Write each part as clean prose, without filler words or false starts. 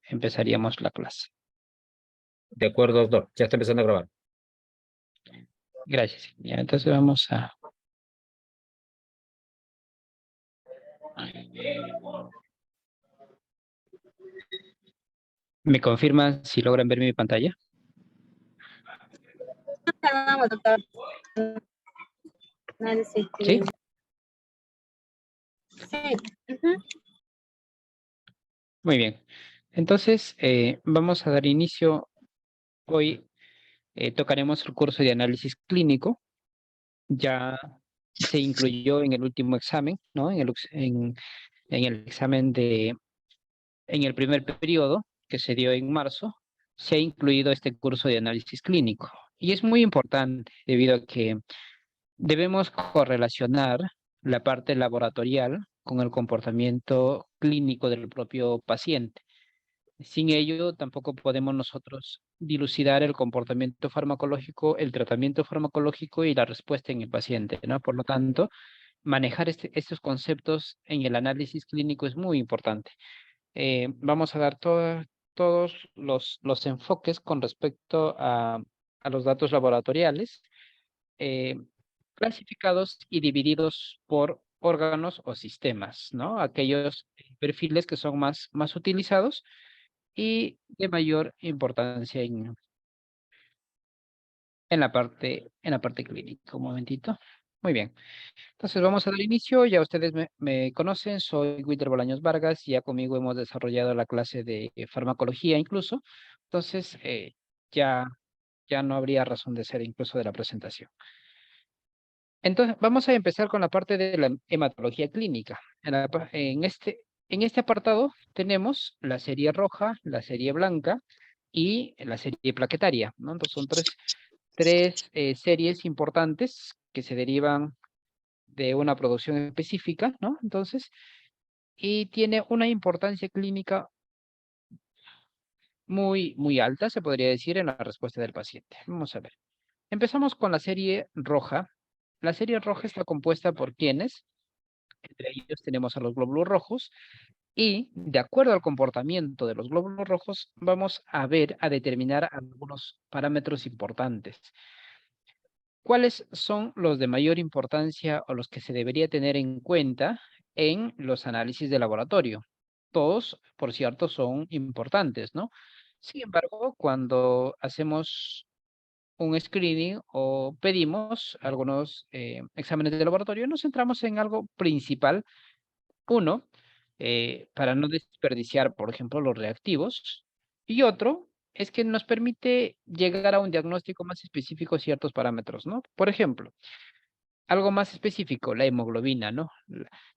empezaríamos la clase. De acuerdo, doctor. Ya está empezando a grabar. Gracias. Ya, entonces vamos a... ¿Me confirman si logran ver mi pantalla? Vamos, doctor. ¿Sí? Sí. Ujú. Muy bien. Entonces, vamos a dar inicio. Hoy tocaremos el curso de análisis clínico. Ya se incluyó en el último examen, ¿no? En el examen en el primer periodo, que se dio en marzo, se ha incluido este curso de análisis clínico. Y es muy importante debido a que debemos correlacionar la parte laboratorial con el comportamiento clínico del propio paciente. Sin ello, tampoco podemos nosotros dilucidar el comportamiento farmacológico, el tratamiento farmacológico y la respuesta en el paciente, ¿no? Por lo tanto, manejar estos conceptos en el análisis clínico es muy importante. Vamos a dar todos los enfoques con respecto a los datos laboratoriales, eh, clasificados y divididos por órganos o sistemas, ¿no? Aquellos perfiles que son más utilizados y de mayor importancia en la parte clínica. Un momentito. Muy bien. Entonces vamos a dar inicio. Ya ustedes me conocen, soy Wilder Bolaños Vargas, ya conmigo hemos desarrollado la clase de farmacología incluso. Entonces, ya, ya no habría razón de ser incluso de la presentación. Entonces, vamos a empezar con la parte de la hematología clínica. En este apartado tenemos la serie roja, la serie blanca y la serie plaquetaria, ¿no? Entonces son tres series importantes que se derivan de una producción específica, ¿no? Entonces, y tiene una importancia clínica muy alta, se podría decir, en la respuesta del paciente. Vamos a ver. Empezamos con la serie roja. La serie roja está compuesta por quienes, entre ellos tenemos a los glóbulos rojos, y de acuerdo al comportamiento de los glóbulos rojos, vamos a determinar algunos parámetros importantes. ¿Cuáles son los de mayor importancia o los que se debería tener en cuenta en los análisis de laboratorio? Todos, por cierto, son importantes, ¿no? Sin embargo, cuando hacemos un screening o pedimos algunos exámenes de laboratorio, nos centramos en algo principal. Uno, para no desperdiciar, por ejemplo, los reactivos. Y otro es que nos permite llegar a un diagnóstico más específico de ciertos parámetros, ¿no? Por ejemplo, algo más específico, la hemoglobina, ¿no?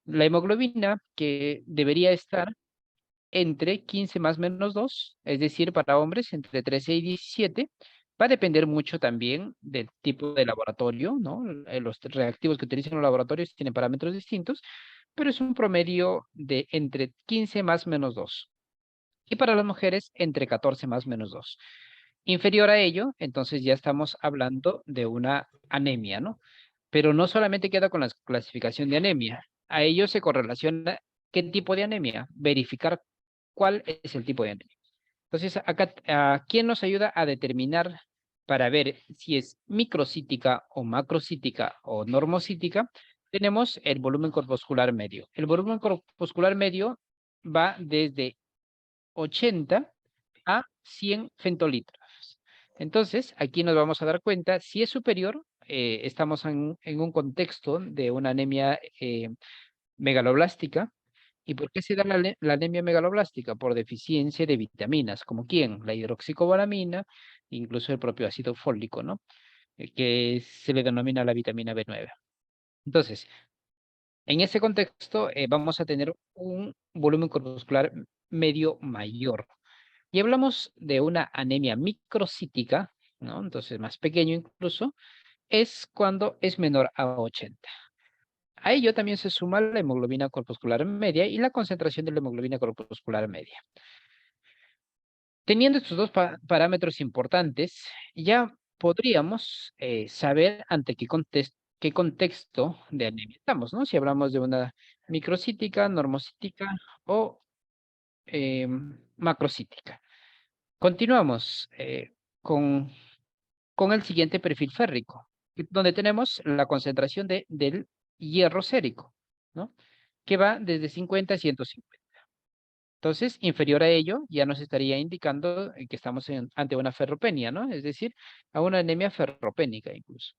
La hemoglobina que debería estar entre 15 más menos 2, es decir, para hombres entre 13 y 17, va a depender mucho también del tipo de laboratorio, ¿no? Los reactivos que utilizan los laboratorios tienen parámetros distintos, pero es un promedio de entre 15 más menos 2. Y para las mujeres, entre 14 más menos 2. Inferior a ello, entonces ya estamos hablando de una anemia, ¿no? Pero no solamente queda con la clasificación de anemia. A ello se correlaciona qué tipo de anemia, verificar cuál es el tipo de anemia. Entonces, acá, ¿quién nos ayuda a determinar para ver si es microcítica o macrocítica o normocítica? Tenemos el volumen corpuscular medio. El volumen corpuscular medio va desde 80 a 100 femtolitros. Entonces, aquí nos vamos a dar cuenta, si es superior, estamos en un contexto de una anemia megaloblástica. ¿Y por qué se da la anemia megaloblástica? Por deficiencia de vitaminas, como quién, la hidroxicobalamina, incluso el propio ácido fólico, ¿no? Que se le denomina la vitamina B9. Entonces, en ese contexto, vamos a tener un volumen corpuscular medio mayor. Y hablamos de una anemia microcítica, ¿no? Entonces, más pequeño incluso, es cuando es menor a 80. A ello también se suma la hemoglobina corpuscular media y la concentración de la hemoglobina corpuscular media. Teniendo estos dos parámetros importantes, ya podríamos saber ante qué contexto de anemia estamos, ¿no? Si hablamos de una microcítica, normocítica o macrocítica. Continuamos con el siguiente perfil férrico, donde tenemos la concentración del hierro sérico, ¿no? Que va desde 50 a 150. Entonces, inferior a ello, ya nos estaría indicando que estamos ante una ferropenia, ¿no? Es decir, a una anemia ferropénica incluso.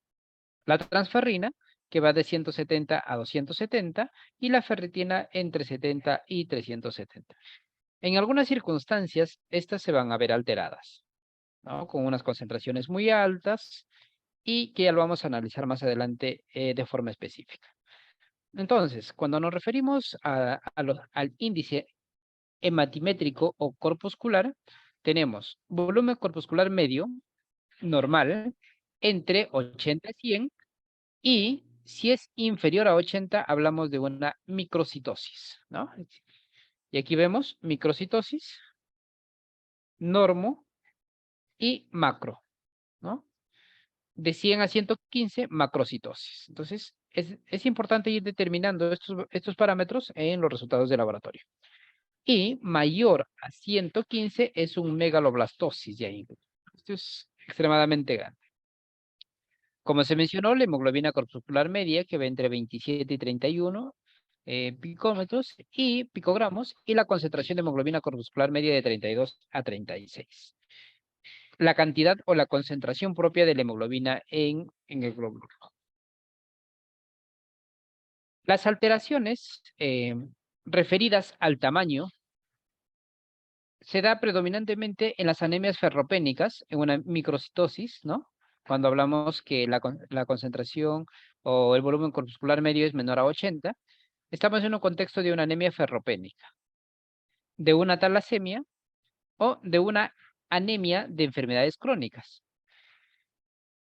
La transferrina, que va de 170 a 270, y la ferritina entre 70 y 370. En algunas circunstancias, estas se van a ver alteradas, ¿no? Con unas concentraciones muy altas y que ya lo vamos a analizar más adelante de forma específica. Entonces, cuando nos referimos al índice hematimétrico o corpuscular, tenemos volumen corpuscular medio, normal, entre 80 y 100, y si es inferior a 80, hablamos de una microcitosis, ¿no? Y aquí vemos microcitosis, normo y macro, ¿no? De 100 a 115, macrocitosis. Entonces, es importante ir determinando estos parámetros en los resultados de laboratorio. Y mayor a 115 es un megaloblastosis ya incluso. Esto es extremadamente grande. Como se mencionó, la hemoglobina corpuscular media, que va entre 27 y 31 picómetros y picogramos, y la concentración de hemoglobina corpuscular media de 32 a 36. La cantidad o la concentración propia de la hemoglobina en el glóbulo rojo. Las alteraciones referidas al tamaño se da predominantemente en las anemias ferropénicas, en una microcitosis, ¿no? Cuando hablamos que la concentración o el volumen corpuscular medio es menor a 80, estamos en un contexto de una anemia ferropénica, de una talasemia o de una anemia de enfermedades crónicas.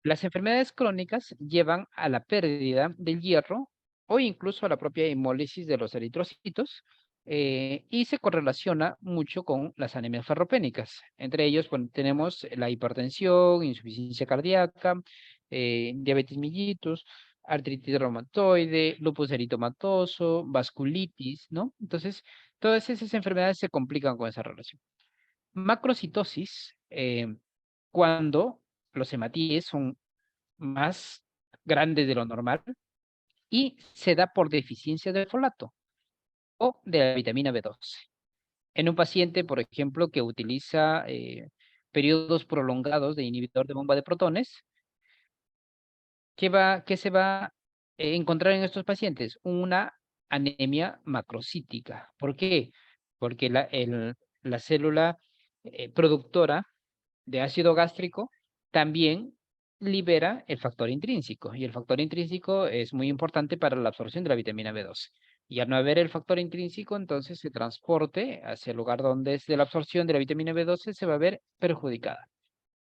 Las enfermedades crónicas llevan a la pérdida del hierro o incluso a la propia hemólisis de los eritrocitos, y se correlaciona mucho con las anemias ferropénicas. Entre ellos, bueno, tenemos la hipertensión, insuficiencia cardíaca, diabetes mellitus, artritis reumatoide, lupus eritomatoso, vasculitis, ¿no? Entonces, todas esas enfermedades se complican con esa relación. Macrocitosis, cuando los hematíes son más grandes de lo normal y se da por deficiencia de folato o de la vitamina B12. En un paciente, por ejemplo, que utiliza periodos prolongados de inhibidor de bomba de protones, ¿qué se va a encontrar en estos pacientes? Una anemia macrocítica. ¿Por qué? Porque la célula productora de ácido gástrico también libera el factor intrínseco, y el factor intrínseco es muy importante para la absorción de la vitamina B12. Y al no haber el factor intrínseco, entonces el transporte hacia el lugar donde es de la absorción de la vitamina B12 se va a ver perjudicada.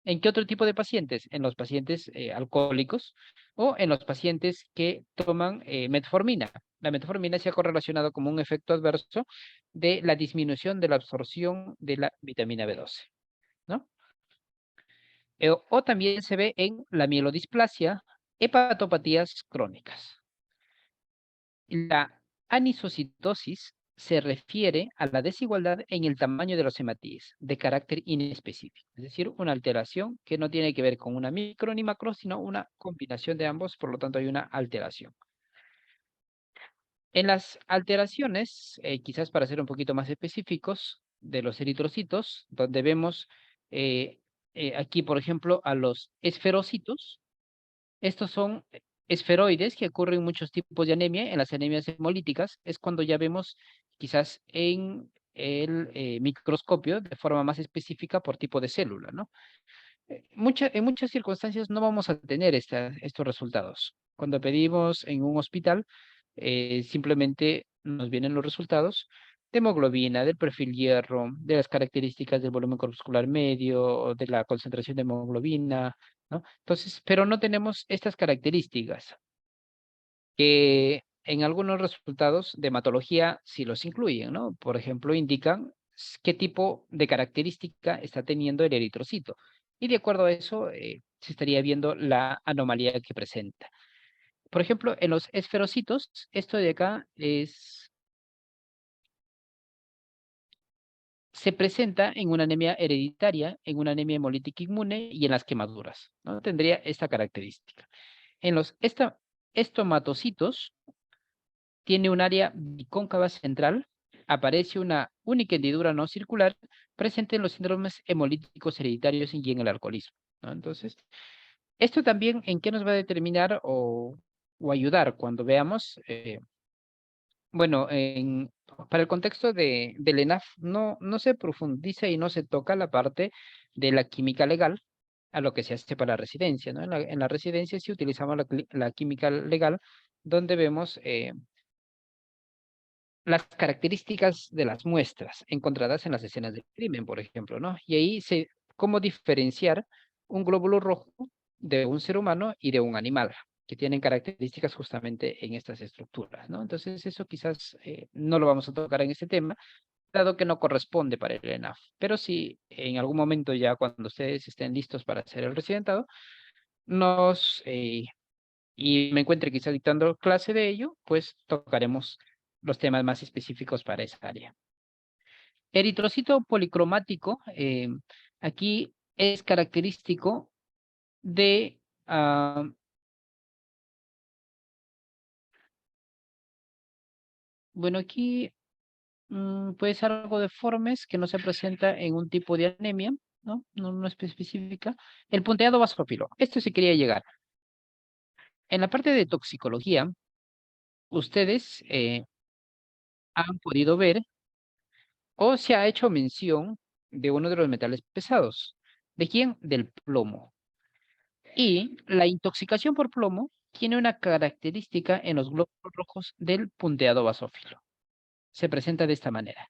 ¿En qué otro tipo de pacientes? En los pacientes alcohólicos o en los pacientes que toman metformina. La metformina se ha correlacionado como un efecto adverso de la disminución de la absorción de la vitamina B12, ¿no? O también se ve en la mielodisplasia, hepatopatías crónicas. La anisocitosis se refiere a la desigualdad en el tamaño de los hematíes, de carácter inespecífico, es decir, una alteración que no tiene que ver con una micro ni macro, sino una combinación de ambos, por lo tanto hay una alteración. En las alteraciones, quizás para ser un poquito más específicos, de los eritrocitos, donde vemos aquí, por ejemplo, a los esferocitos. Estos son esferoides que ocurren en muchos tipos de anemia. En las anemias hemolíticas es cuando ya vemos quizás en el microscopio de forma más específica por tipo de célula, ¿no? En muchas circunstancias no vamos a tener estos resultados. Cuando pedimos en un hospital, simplemente nos vienen los resultados de hemoglobina, del perfil hierro, de las características del volumen corpuscular medio, de la concentración de hemoglobina, ¿no? Entonces, pero no tenemos estas características que en algunos resultados de hematología sí los incluyen, ¿no? Por ejemplo, indican qué tipo de característica está teniendo el eritrocito. Y de acuerdo a eso, se estaría viendo la anomalía que presenta. Por ejemplo, en los esferocitos, esto de acá es se presenta en una anemia hereditaria, en una anemia hemolítica inmune y en las quemaduras, ¿no? Tendría esta característica. En los estomatocitos tiene un área bicóncava central, aparece una única hendidura no circular presente en los síndromes hemolíticos hereditarios y en el alcoholismo, ¿no? Entonces, esto también en qué nos va a determinar o ayudar cuando veamos, bueno, para el contexto del ENAF no se profundiza y no se toca la parte de la química legal a lo que se hace para la residencia, ¿no? En la residencia sí utilizamos la química legal, donde vemos las características de las muestras encontradas en las escenas del crimen, por ejemplo, ¿no? Y ahí cómo diferenciar un glóbulo rojo de un ser humano y de un animal, que tienen características justamente en estas estructuras, ¿no? Entonces, eso quizás no lo vamos a tocar en este tema, dado que no corresponde para el ENAF. Pero sí, en algún momento ya cuando ustedes estén listos para hacer el residentado, y me encuentre quizás dictando clase de ello, pues tocaremos los temas más específicos para esa área. Eritrocito policromático, aquí es característico de, bueno, aquí puede ser algo deformes que no se presenta en un tipo de anemia, ¿no? No es específica. El punteado basófilo, esto sí quería llegar. En la parte de toxicología, ustedes han podido ver o se ha hecho mención de uno de los metales pesados. ¿De quién? Del plomo. Y la intoxicación por plomo tiene una característica en los glóbulos rojos del punteado basófilo. Se presenta de esta manera,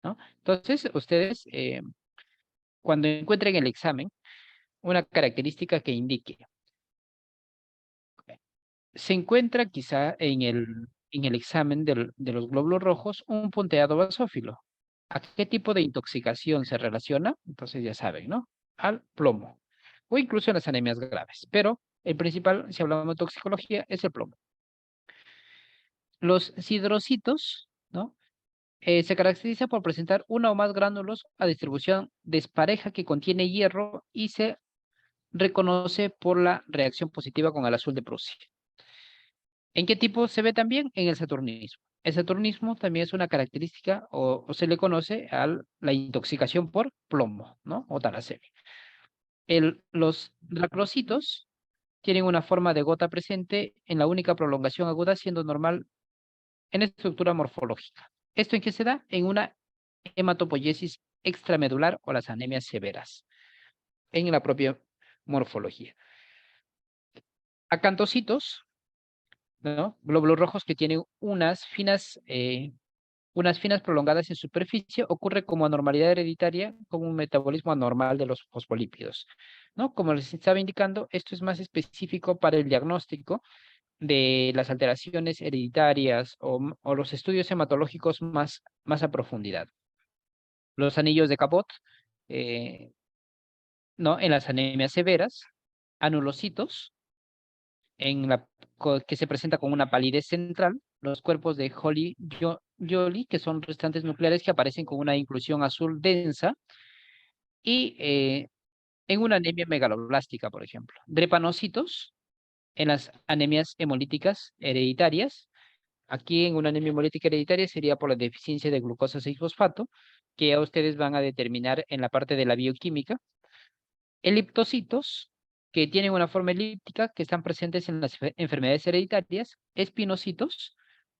¿no? Entonces, ustedes, cuando encuentren el examen, una característica que indique, se encuentra quizá en el examen de los glóbulos rojos un punteado basófilo. ¿A qué tipo de intoxicación se relaciona? Entonces ya saben, ¿no? Al plomo. O incluso en las anemias graves. Pero el principal, si hablamos de toxicología, es el plomo. Los sidrocitos, ¿no? Se caracteriza por presentar una o más gránulos a distribución despareja que contiene hierro y se reconoce por la reacción positiva con el azul de Prusia. ¿En qué tipo se ve también? En el saturnismo. El saturnismo también es una característica o se le conoce a la intoxicación por plomo, ¿no? O talasemia. Los dracrocitos tienen una forma de gota presente en la única prolongación aguda, siendo normal en estructura morfológica. ¿Esto en qué se da? En una hematopoiesis extramedular o las anemias severas, en la propia morfología. Acantocitos, ¿no? Glóbulos rojos que tienen unas finas prolongadas en superficie, ocurre como anormalidad hereditaria, como un metabolismo anormal de los fosfolípidos, ¿no? Como les estaba indicando, esto es más específico para el diagnóstico de las alteraciones hereditarias o los estudios hematológicos más a profundidad. Los anillos de Cabot, ¿no? En las anemias severas, anulocitos, que se presenta con una palidez central, los cuerpos de Joly, que son restantes nucleares que aparecen con una inclusión azul densa, y en una anemia megaloblástica, por ejemplo. Drepanocitos, en las anemias hemolíticas hereditarias. Aquí en una anemia hemolítica hereditaria sería por la deficiencia de glucosa 6-fosfato, que ya ustedes van a determinar en la parte de la bioquímica. Eliptocitos, que tienen una forma elíptica, que están presentes en las enfermedades hereditarias. Espinocitos,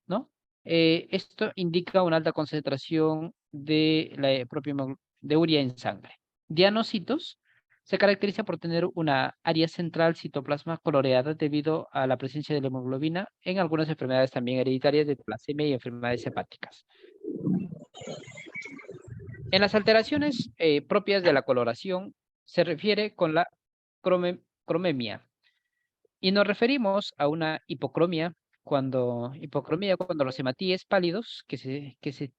¿no? Esto indica una alta concentración de la propia de urea en sangre. Dianocitos se caracteriza por tener una área central citoplasma coloreada debido a la presencia de la hemoglobina en algunas enfermedades también hereditarias de talasemia y enfermedades hepáticas. En las alteraciones propias de la coloración se refiere con la cromemia y nos referimos a una hipocromía cuando los hematíes pálidos que se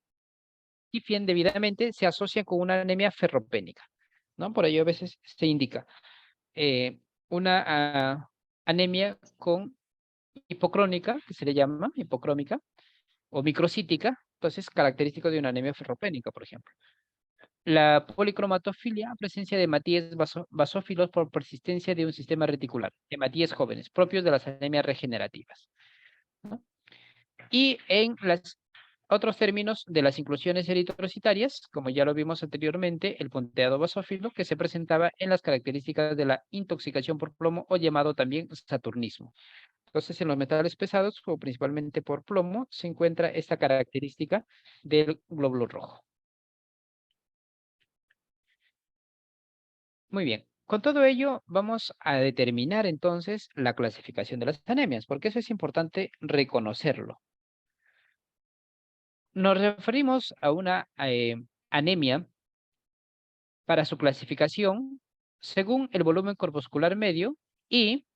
tipian debidamente se asocian con una anemia ferropénica, ¿no? Por ello a veces se indica una anemia con hipocrónica, que se le llama hipocrómica, o microcítica, entonces característico de una anemia ferropénica, por ejemplo. La policromatofilia, presencia de hematíes basófilos por persistencia de un sistema reticular, hematíes jóvenes, propios de las anemias regenerativas, ¿no? Y en los otros términos de las inclusiones eritrocitarias, como ya lo vimos anteriormente, el punteado basófilo que se presentaba en las características de la intoxicación por plomo o llamado también saturnismo. Entonces, en los metales pesados, o principalmente por plomo, se encuentra esta característica del glóbulo rojo. Muy bien. Con todo ello, vamos a determinar entonces la clasificación de las anemias, porque eso es importante reconocerlo. Nos referimos a una anemia para su clasificación según el volumen corpuscular medio y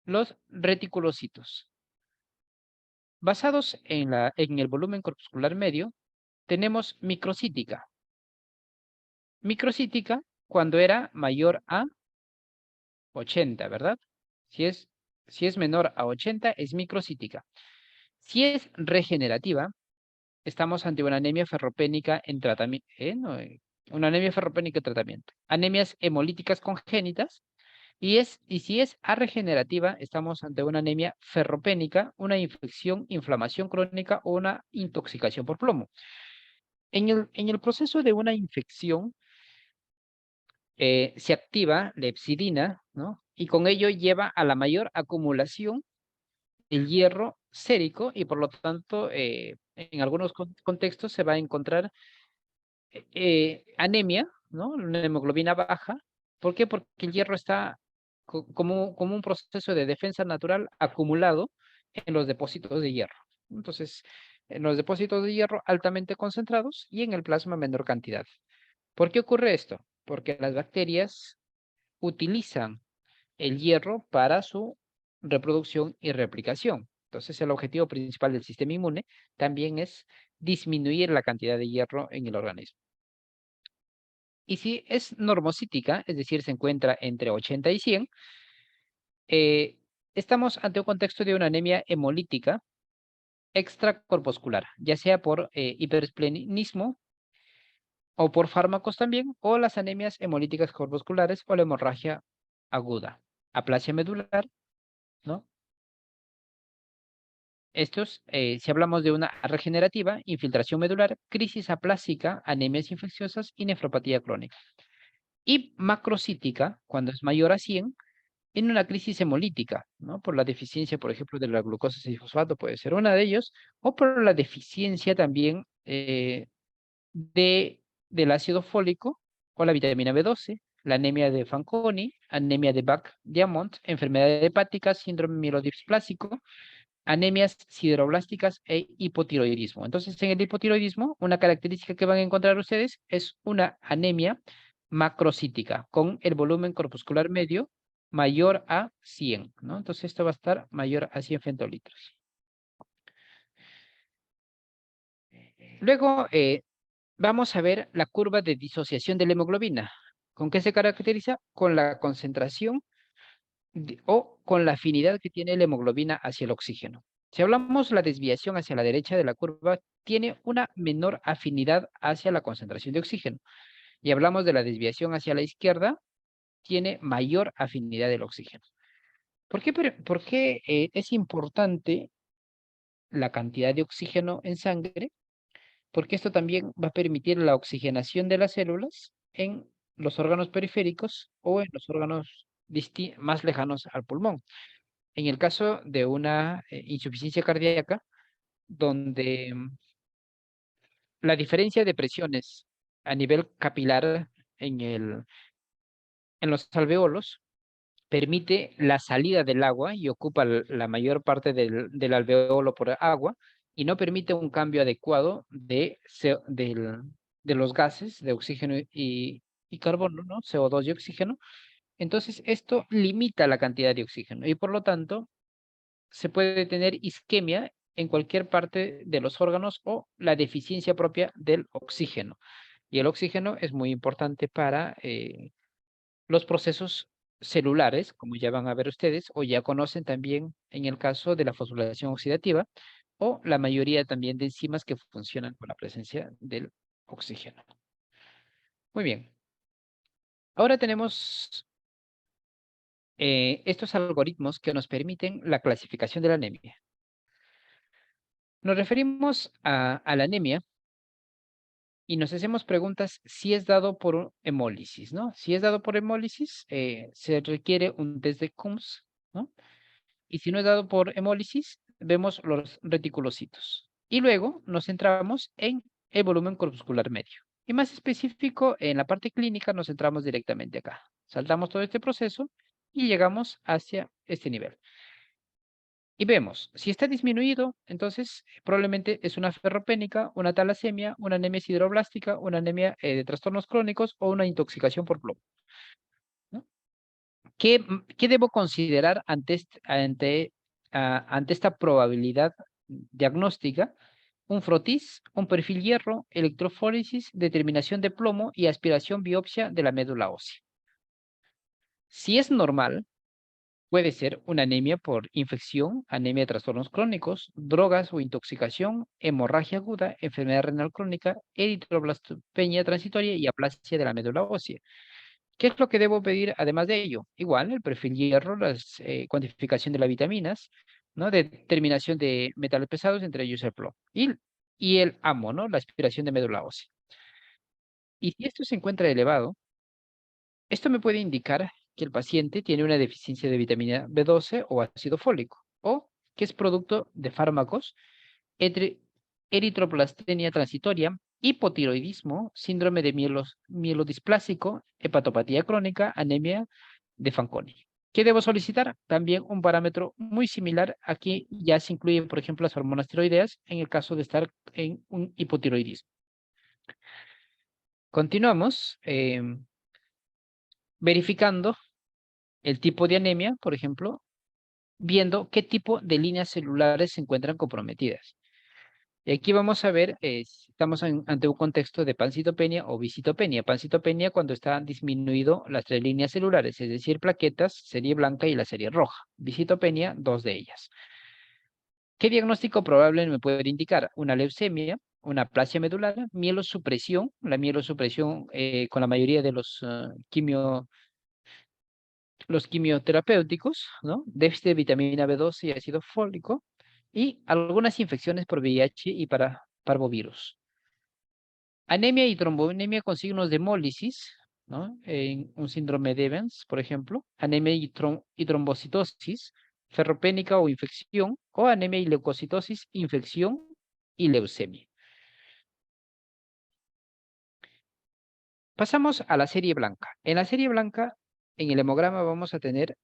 los reticulocitos. Basados en el volumen corpuscular medio, tenemos microcítica. Microcítica cuando era mayor a 80, ¿verdad? Si es menor a 80, es microcítica. Si es regenerativa, estamos ante una anemia ferropénica en tratamiento. Una anemia ferropénica en tratamiento. Anemias hemolíticas congénitas. Y si es arregenerativa, estamos ante una anemia ferropénica, una infección, inflamación crónica o una intoxicación por plomo. En el proceso de una infección, se activa la hepcidina, ¿no? Y con ello lleva a la mayor acumulación del hierro sérico y por lo tanto, en algunos contextos se va a encontrar anemia, ¿no? Una hemoglobina baja. ¿Por qué? Porque el hierro está como un proceso de defensa natural acumulado en los depósitos de hierro. Entonces, en los depósitos de hierro altamente concentrados y en el plasma menor cantidad. ¿Por qué ocurre esto? Porque las bacterias utilizan el hierro para su reproducción y replicación. Entonces, el objetivo principal del sistema inmune también es disminuir la cantidad de hierro en el organismo. Y si es normocítica, es decir, se encuentra entre 80 y 100, estamos ante un contexto de una anemia hemolítica extracorpuscular, ya sea por hiperesplenismo o por fármacos también, o las anemias hemolíticas corpusculares o la hemorragia aguda, aplasia medular, ¿no? Estos, si hablamos de una regenerativa, infiltración medular, crisis aplásica, anemias infecciosas y nefropatía crónica. Y macrocítica, cuando es mayor a 100, en una crisis hemolítica, ¿no? Por la deficiencia, por ejemplo, de la glucosa 6-fosfato puede ser una de ellos, o por la deficiencia también del ácido fólico o la vitamina B12, la anemia de Fanconi, anemia de Bach-Diamond, enfermedad hepática, síndrome mielodisplásico, anemias sideroblásticas e hipotiroidismo. Entonces, en el hipotiroidismo, una característica que van a encontrar ustedes es una anemia macrocítica con el volumen corpuscular medio mayor a 100, ¿no? Entonces, esto va a estar mayor a 100 femtolitros. Luego, vamos a ver la curva de disociación de la hemoglobina. ¿Con qué se caracteriza? Con la concentración o con la afinidad que tiene la hemoglobina hacia el oxígeno. Si hablamos la desviación hacia la derecha de la curva, tiene una menor afinidad hacia la concentración de oxígeno. Y hablamos de la desviación hacia la izquierda, tiene mayor afinidad del oxígeno. ¿Por qué es importante la cantidad de oxígeno en sangre? Porque esto también va a permitir la oxigenación de las células en los órganos periféricos o en los órganos más lejanos al pulmón. En el caso de una insuficiencia cardíaca, donde la diferencia de presiones a nivel capilar en los alveolos permite la salida del agua y ocupa la mayor parte del alveolo por agua y no permite un cambio adecuado de los gases de oxígeno y carbono, ¿no? CO2 y oxígeno. Entonces, esto limita la cantidad de oxígeno y por lo tanto se puede tener isquemia en cualquier parte de los órganos o la deficiencia propia del oxígeno. Y el oxígeno es muy importante para los procesos celulares, como ya van a ver ustedes, o ya conocen también en el caso de la fosforilación oxidativa, o la mayoría también de enzimas que funcionan con la presencia del oxígeno. Muy bien. Ahora tenemos estos algoritmos que nos permiten la clasificación de la anemia. Nos referimos a la anemia y nos hacemos preguntas si es dado por hemólisis, ¿no? Si es dado por hemólisis, se requiere un test de Coombs, ¿no? Y si no es dado por hemólisis, vemos los reticulocitos. Y luego nos centramos en el volumen corpuscular medio. Y más específico, en la parte clínica nos centramos directamente acá. Saltamos todo este proceso y llegamos hacia este nivel. Y vemos, si está disminuido, entonces probablemente es una ferropénica, una talasemia, una anemia sideroblástica, una anemia de trastornos crónicos o una intoxicación por plomo, ¿no? ¿Qué debo considerar ante esta probabilidad diagnóstica? Un frotis, un perfil hierro, electrofóresis, determinación de plomo y aspiración biopsia de la médula ósea. Si es normal, puede ser una anemia por infección, anemia de trastornos crónicos, drogas o intoxicación, hemorragia aguda, enfermedad renal crónica, eritroblastopenia transitoria y aplasia de la médula ósea. ¿Qué es lo que debo pedir además de ello? Igual, el perfil hierro, la cuantificación de las vitaminas, ¿no? Determinación de metales pesados, entre ellos el plomo. Y el AMO, ¿no? La aspiración de médula ósea. Y si esto se encuentra elevado, esto me puede indicar que el paciente tiene una deficiencia de vitamina B12 o ácido fólico, o que es producto de fármacos, eritroplastenia transitoria, hipotiroidismo, síndrome de mielodisplásico, hepatopatía crónica, anemia de Fanconi. ¿Qué debo solicitar? También un parámetro muy similar. Aquí ya se incluyen, por ejemplo, las hormonas tiroideas en el caso de estar en un hipotiroidismo. Continuamos verificando el tipo de anemia, por ejemplo, viendo qué tipo de líneas celulares se encuentran comprometidas. Y aquí vamos a ver si estamos ante un contexto de pancitopenia o visitopenia. Pancitopenia cuando están disminuido las 3 líneas celulares, es decir, plaquetas, serie blanca y la serie roja. Visitopenia, 2 de ellas. ¿Qué diagnóstico probable me puede indicar? Una leucemia, una aplasia medular, mielosupresión, la mielosupresión con la mayoría de los quimioterapéuticos, ¿no? Déficit de vitamina B12 y ácido fólico, y algunas infecciones por VIH y para parvovirus. Anemia y trombonemia con signos de hemólisis, ¿no? En un síndrome de Evans, por ejemplo. Anemia y trombocitosis, ferropénica o infección, o anemia y leucocitosis, infección y leucemia. Pasamos a la serie blanca. En la serie blanca, en el hemograma vamos a tener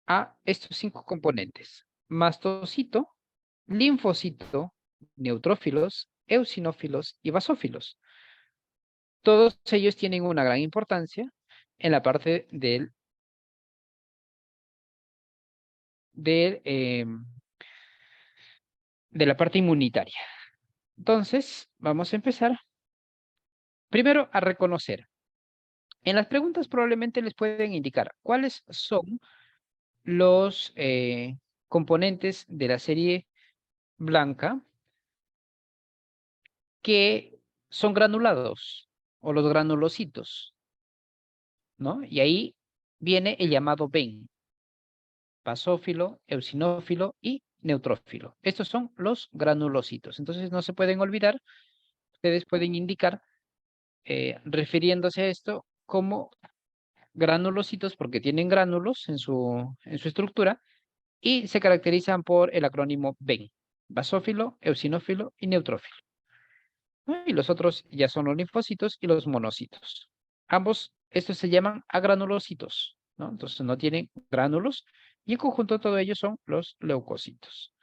a estos 5 componentes: mastocito, linfocito, neutrófilos, eosinófilos y basófilos. Todos ellos tienen una gran importancia en la parte de la parte inmunitaria. Entonces, vamos a empezar primero a reconocer. En las preguntas probablemente les pueden indicar cuáles son los componentes de la serie blanca que son granulados o los granulocitos, ¿no? Y ahí viene el llamado VEN, basófilo, eosinófilo y neutrófilo. Estos son los granulocitos. Entonces no se pueden olvidar, ustedes pueden indicar, refiriéndose a esto como granulocitos porque tienen gránulos en su estructura y se caracterizan por el acrónimo VEN, basófilo, eosinófilo y neutrófilo. Y los otros ya son los linfocitos y los monocitos. Ambos, estos se llaman agranulocitos, ¿no? Entonces no tienen gránulos y en conjunto todo ellos son los leucocitos.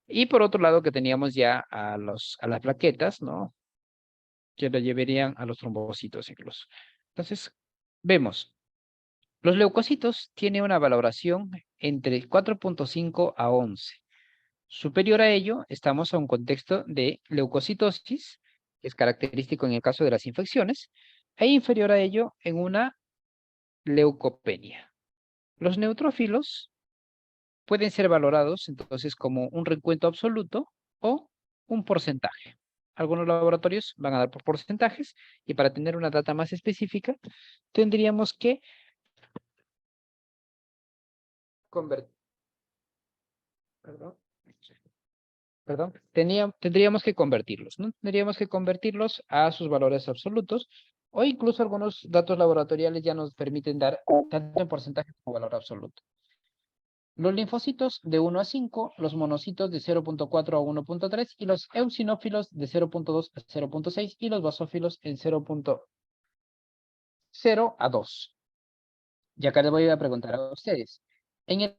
Y por otro lado que teníamos ya a las plaquetas, ¿no? Que le llevarían a los trombocitos incluso. Entonces, vemos, los leucocitos tienen una valoración entre 4.5 a 11. Superior a ello, estamos a un contexto de leucocitosis, que es característico en el caso de las infecciones, e inferior a ello en una leucopenia. Los neutrófilos pueden ser valorados entonces como un recuento absoluto o un porcentaje. algunos laboratorios van a dar por porcentajes y para tener una data más específica tendríamos que convertir. Tendríamos que convertirlos, ¿no? Tendríamos que convertirlos a sus valores absolutos o incluso algunos datos laboratoriales ya nos permiten dar tanto en porcentaje como valor absoluto. Los linfocitos de 1 a 5, los monocitos de 0.4 a 1.3 y los eosinófilos de 0.2 a 0.6 y los basófilos en 0.0 a 2. Y acá les voy a preguntar a ustedes, ¿en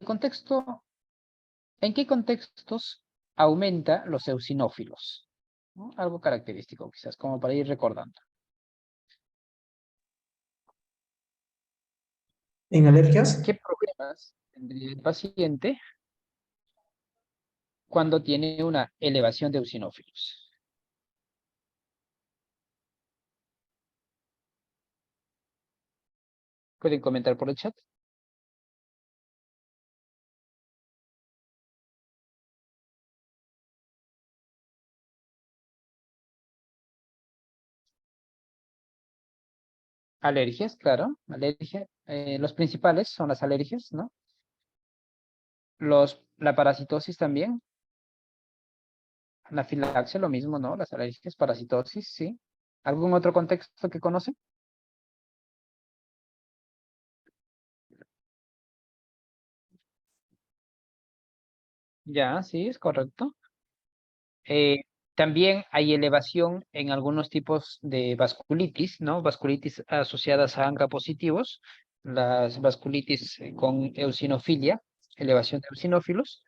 qué contextos aumenta los eosinófilos? ¿No? Algo característico quizás, como para ir recordando. ¿En alergias? ¿Qué problemas tendría el paciente cuando tiene una elevación de eosinófilos? ¿Pueden comentar por el chat? Alergias, claro, alergia. Los principales son las alergias, ¿no? La parasitosis también. Anafilaxia, lo mismo, ¿no? Las alergias, parasitosis, sí. ¿Algún otro contexto que conocen? Ya, sí, es correcto. Eh, También hay elevación en algunos tipos de vasculitis, ¿no? Vasculitis asociadas a ANCA positivos, las vasculitis con eosinofilia, elevación de eosinófilos,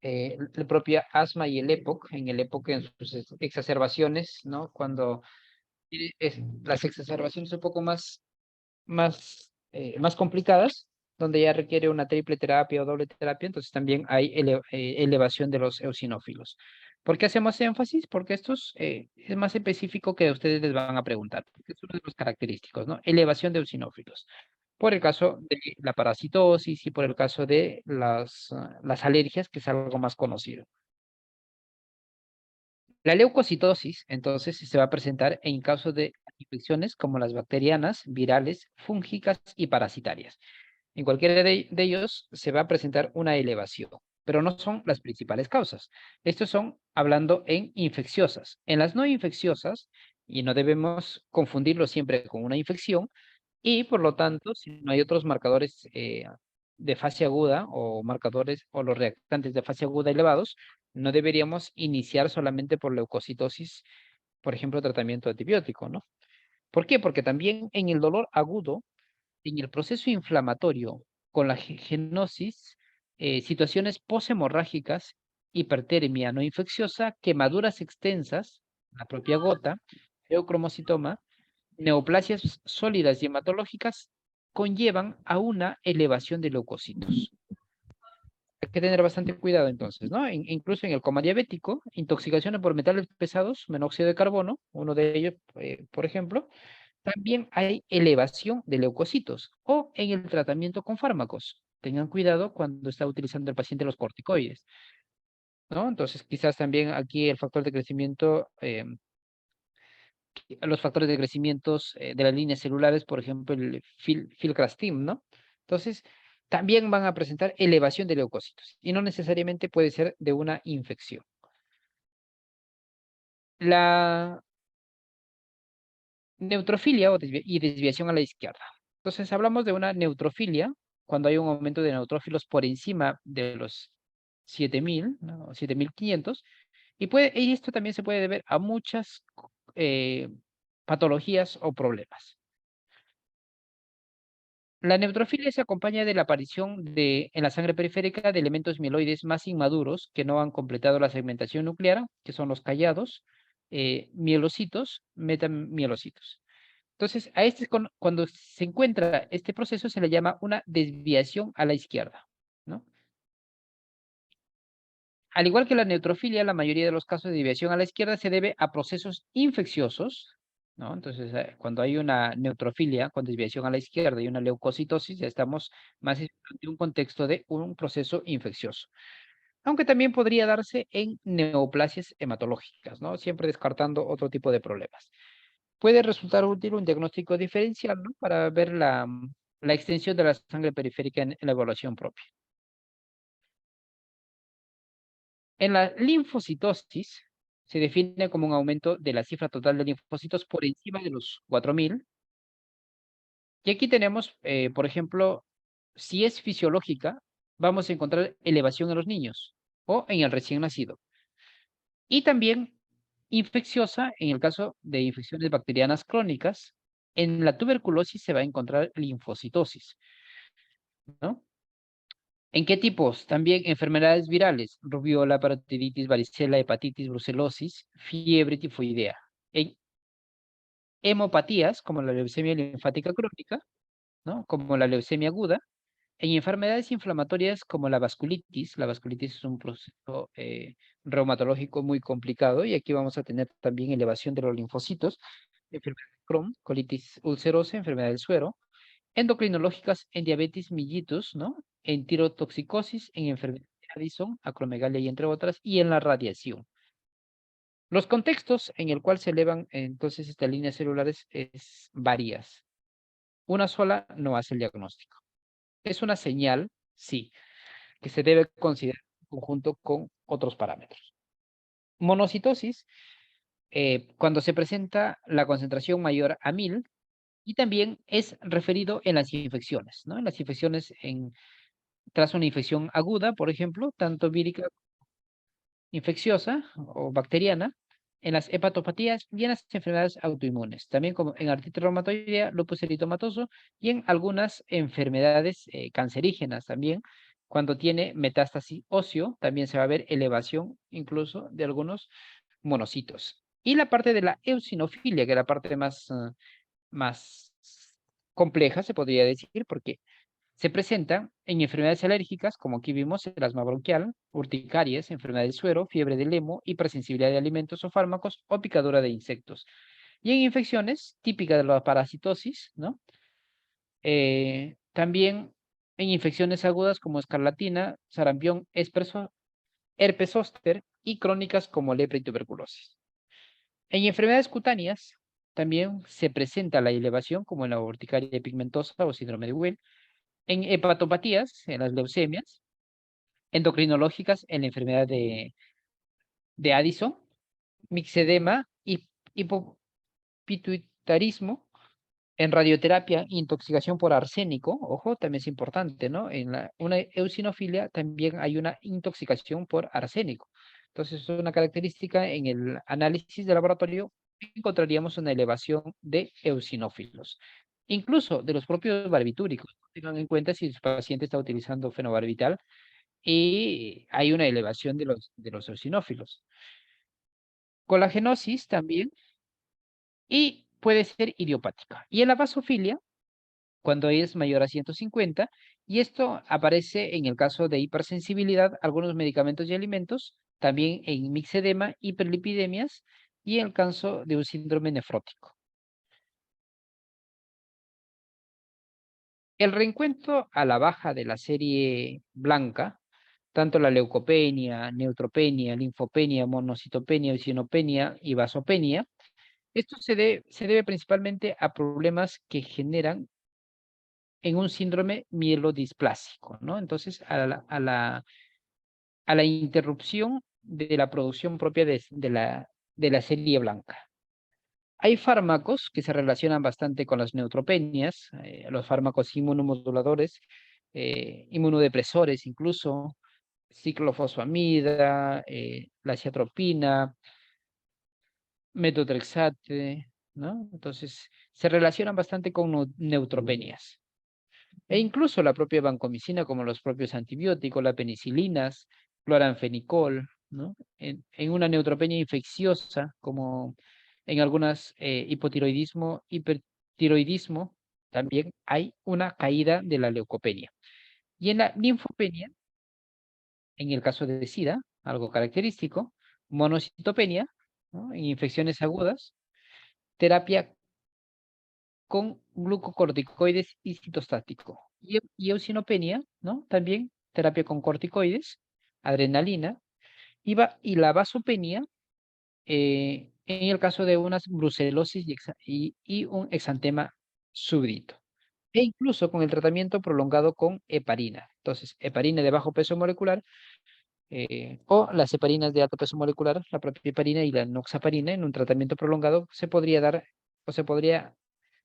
la propia asma y el EPOC, en el EPOC en sus exacerbaciones, ¿no? Cuando las exacerbaciones un poco más complicadas, donde ya requiere una triple terapia o doble terapia, entonces también hay elevación de los eosinófilos. ¿Por qué hacemos énfasis? Porque estos es más específico que ustedes les van a preguntar, porque es uno de los característicos, ¿no? Elevación de eosinófilos. Por el caso de la parasitosis y por el caso de las alergias, que es algo más conocido. La leucocitosis, entonces, se va a presentar en casos de infecciones como las bacterianas, virales, fúngicas y parasitarias. En cualquiera de ellos se va a presentar una elevación, pero no son las principales causas. Estos son hablando en infecciosas. En las no infecciosas, y no debemos confundirlo siempre con una infección, y por lo tanto, si no hay otros marcadores de fase aguda o marcadores o los reactantes de fase aguda elevados, no deberíamos iniciar solamente por leucocitosis, por ejemplo, tratamiento antibiótico, ¿no? ¿Por qué? Porque también en el dolor agudo, en el proceso inflamatorio con la genosis, situaciones poshemorrágicas, hipertermia no infecciosa, quemaduras extensas, la propia gota, leucromocitoma, neoplasias sólidas y hematológicas conllevan a una elevación de leucocitos. Hay que tener bastante cuidado entonces, ¿no? Incluso en el coma diabético, intoxicaciones por metales pesados, monóxido de carbono, uno de ellos, por ejemplo, también hay elevación de leucocitos o en el tratamiento con fármacos. Tengan cuidado cuando está utilizando el paciente los corticoides, ¿no? Entonces, quizás también aquí el factor de crecimiento, los factores de crecimiento de las líneas celulares, por ejemplo, el filgrastim, ¿no? Entonces, también van a presentar elevación de leucocitos y no necesariamente puede ser de una infección. La neutrofilia y desviación a la izquierda. Entonces, hablamos de una neutrofilia cuando hay un aumento de neutrófilos por encima de los 7000, ¿no? 7500, y esto también se puede deber a muchas eh, patologías o problemas. La neutrofilia se acompaña de la aparición en la sangre periférica de elementos mieloides más inmaduros que no han completado la segmentación nuclear, que son los callados, mielocitos, metamielocitos. Entonces, cuando se encuentra este proceso se le llama una desviación a la izquierda, ¿no? Al igual que la neutrofilia, la mayoría de los casos de desviación a la izquierda se debe a procesos infecciosos, ¿no? Entonces, cuando hay una neutrofilia con desviación a la izquierda y una leucocitosis, ya estamos más en un contexto de un proceso infeccioso. aunque también podría darse en neoplasias hematológicas, ¿no? Siempre descartando otro tipo de problemas. Puede resultar útil un diagnóstico diferencial, ¿no? Para ver la extensión de la sangre periférica en la evaluación propia. En la linfocitosis se define como un aumento de la cifra total de linfocitos por encima de los 4000. Y aquí tenemos, por ejemplo, si es fisiológica, vamos a encontrar elevación en los niños o en el recién nacido. Y también infecciosa, en el caso de infecciones bacterianas crónicas, en la tuberculosis se va a encontrar linfocitosis, ¿no? ¿En qué tipos? También enfermedades virales, rubiola, parotiditis, varicela, hepatitis, brucelosis, fiebre tifoidea. En hemopatías, como la leucemia linfática crónica, ¿no? Como la leucemia aguda. En enfermedades inflamatorias como la vasculitis es un proceso reumatológico muy complicado y aquí vamos a tener también elevación de los linfocitos, enfermedad de Crohn, colitis ulcerosa, enfermedad del suero, endocrinológicas en diabetes mellitus, ¿no? En tirotoxicosis, en enfermedad de Addison, acromegalia y entre otras, y en la radiación. Los contextos en el cual se elevan entonces estas líneas celulares es varias. Una sola no hace el diagnóstico. Es una señal, sí, que se debe considerar en conjunto con otros parámetros. Monocitosis, cuando se presenta la concentración mayor a 1000, y también es referido en las infecciones, ¿no? En las infecciones tras una infección aguda, por ejemplo, tanto vírica, infecciosa o bacteriana, en las hepatopatías y en las enfermedades autoinmunes, también como en artritis reumatoidea, lupus eritomatoso y en algunas enfermedades cancerígenas también. Cuando tiene metástasis óseo, también se va a ver elevación incluso de algunos monocitos. Y la parte de la eosinofilia, que es la parte más compleja, se podría decir, porque se presenta en enfermedades alérgicas, como aquí vimos, el asma bronquial, urticarias, enfermedad del suero, fiebre del hemo, hipersensibilidad de alimentos o fármacos o picadura de insectos. Y en infecciones típicas de la parasitosis, ¿no? También en infecciones agudas como escarlatina, sarampión, herpes zóster y crónicas como lepra y tuberculosis. En enfermedades cutáneas también se presenta la elevación como en la urticaria pigmentosa o síndrome de Weil, en hepatopatías, en las leucemias, endocrinológicas, en la enfermedad de Addison, mixedema y hipopituitarismo, en radioterapia, intoxicación por arsénico, ojo, también es importante, ¿no? En una eosinofilia también hay una intoxicación por arsénico. Entonces, es una característica en el análisis de laboratorio, encontraríamos una elevación de eosinófilos. Incluso de los propios barbitúricos. Tengan en cuenta si su paciente está utilizando fenobarbital y hay una elevación de los eosinófilos. Colagenosis también, y puede ser idiopática. Y en la vasofilia, cuando es mayor a 150, y esto aparece en el caso de hipersensibilidad a algunos medicamentos y alimentos, también en mixedema, hiperlipidemias y en el caso de un síndrome nefrótico. El reencuentro a la baja de la serie blanca, tanto la leucopenia, neutropenia, linfopenia, monocitopenia, eosinopenia y vasopenia, esto se debe principalmente a problemas que generan en un síndrome mielodisplásico, ¿no? Entonces, a la interrupción de la producción propia de la serie blanca. Hay fármacos que se relacionan bastante con las neutropenias, los fármacos inmunomoduladores, inmunodepresores incluso, ciclofosfamida, la ciatropina, metotrexate, ¿no? Entonces, se relacionan bastante con neutropenias. E incluso la propia vancomicina, como los propios antibióticos, las penicilinas, cloranfenicol, ¿no? En una neutropenia infecciosa, como en algunas hipotiroidismo, hipertiroidismo, también hay una caída de la leucopenia. Y en la linfopenia, en el caso de SIDA, algo característico, monocitopenia, ¿no? En infecciones agudas, terapia con glucocorticoides y citostático. Y eosinopenia, ¿no? También terapia con corticoides, adrenalina, y la vasopenia en el caso de una brucelosis y un exantema súbdito. E incluso con el tratamiento prolongado con heparina. Entonces, heparina de bajo peso molecular o las heparinas de alto peso molecular, la propia heparina y la enoxaparina en un tratamiento prolongado se podría dar o se podría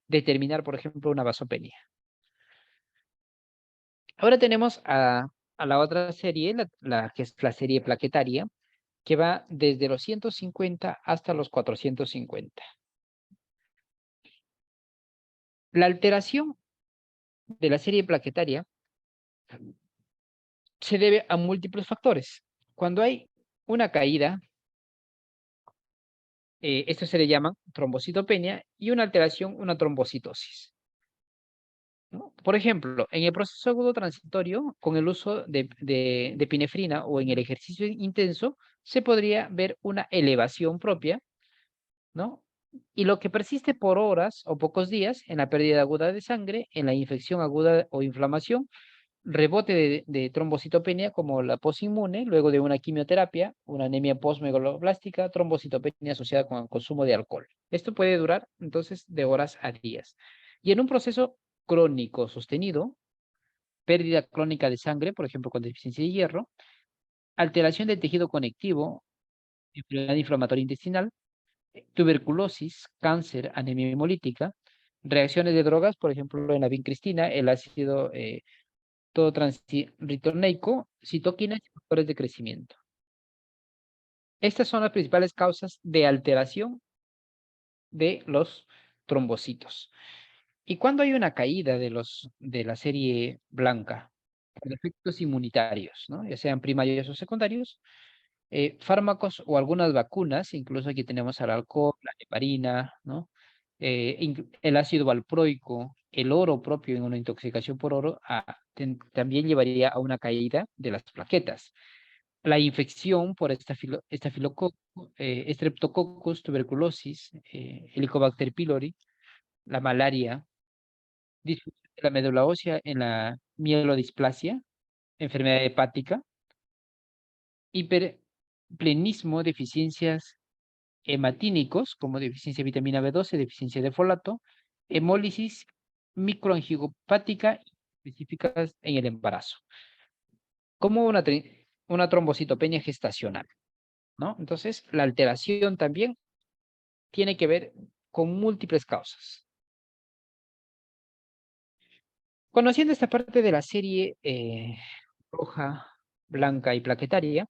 determinar, por ejemplo, una vasopenia. Ahora tenemos a la otra serie, que es la serie plaquetaria, que va desde los 150 hasta los 450. La alteración de la serie plaquetaria se debe a múltiples factores. Cuando hay una caída, esto se le llama trombocitopenia, y una alteración, una trombocitosis, ¿no? Por ejemplo, en el proceso agudo transitorio, con el uso de epinefrina o en el ejercicio intenso, se podría ver una elevación propia, ¿no? Y lo que persiste por horas o pocos días en la pérdida aguda de sangre, en la infección aguda o inflamación, rebote de trombocitopenia como la posinmune, luego de una quimioterapia, una anemia postmegaloblástica, trombocitopenia asociada con el consumo de alcohol. Esto puede durar entonces de horas a días. Y en un proceso crónico sostenido, pérdida crónica de sangre, por ejemplo con deficiencia de hierro, alteración del tejido conectivo, enfermedad inflamatoria intestinal, tuberculosis, cáncer, anemia hemolítica, reacciones de drogas, por ejemplo en la vincristina, el ácido todo transritoneico, citoquinas y factores de crecimiento. Estas son las principales causas de alteración de los trombocitos. Y cuando hay una caída de la serie blanca, por efectos inmunitarios, ¿no? Ya sean primarios o secundarios, fármacos o algunas vacunas, incluso aquí tenemos al alcohol, la heparina, ¿no? El ácido valproico, el oro propio en una intoxicación por oro, también llevaría a una caída de las plaquetas. La infección por estafilococo, Streptococcus, tuberculosis, Helicobacter pylori, la malaria, disfunción de la médula ósea en la mielodisplasia, enfermedad hepática, hiperplenismo, deficiencias hematínicos, como deficiencia de vitamina B12, deficiencia de folato, hemólisis microangiopática específicas en el embarazo, como una trombocitopenia gestacional, ¿no? Entonces, la alteración también tiene que ver con múltiples causas. Conociendo esta parte de la serie roja, blanca y plaquetaria,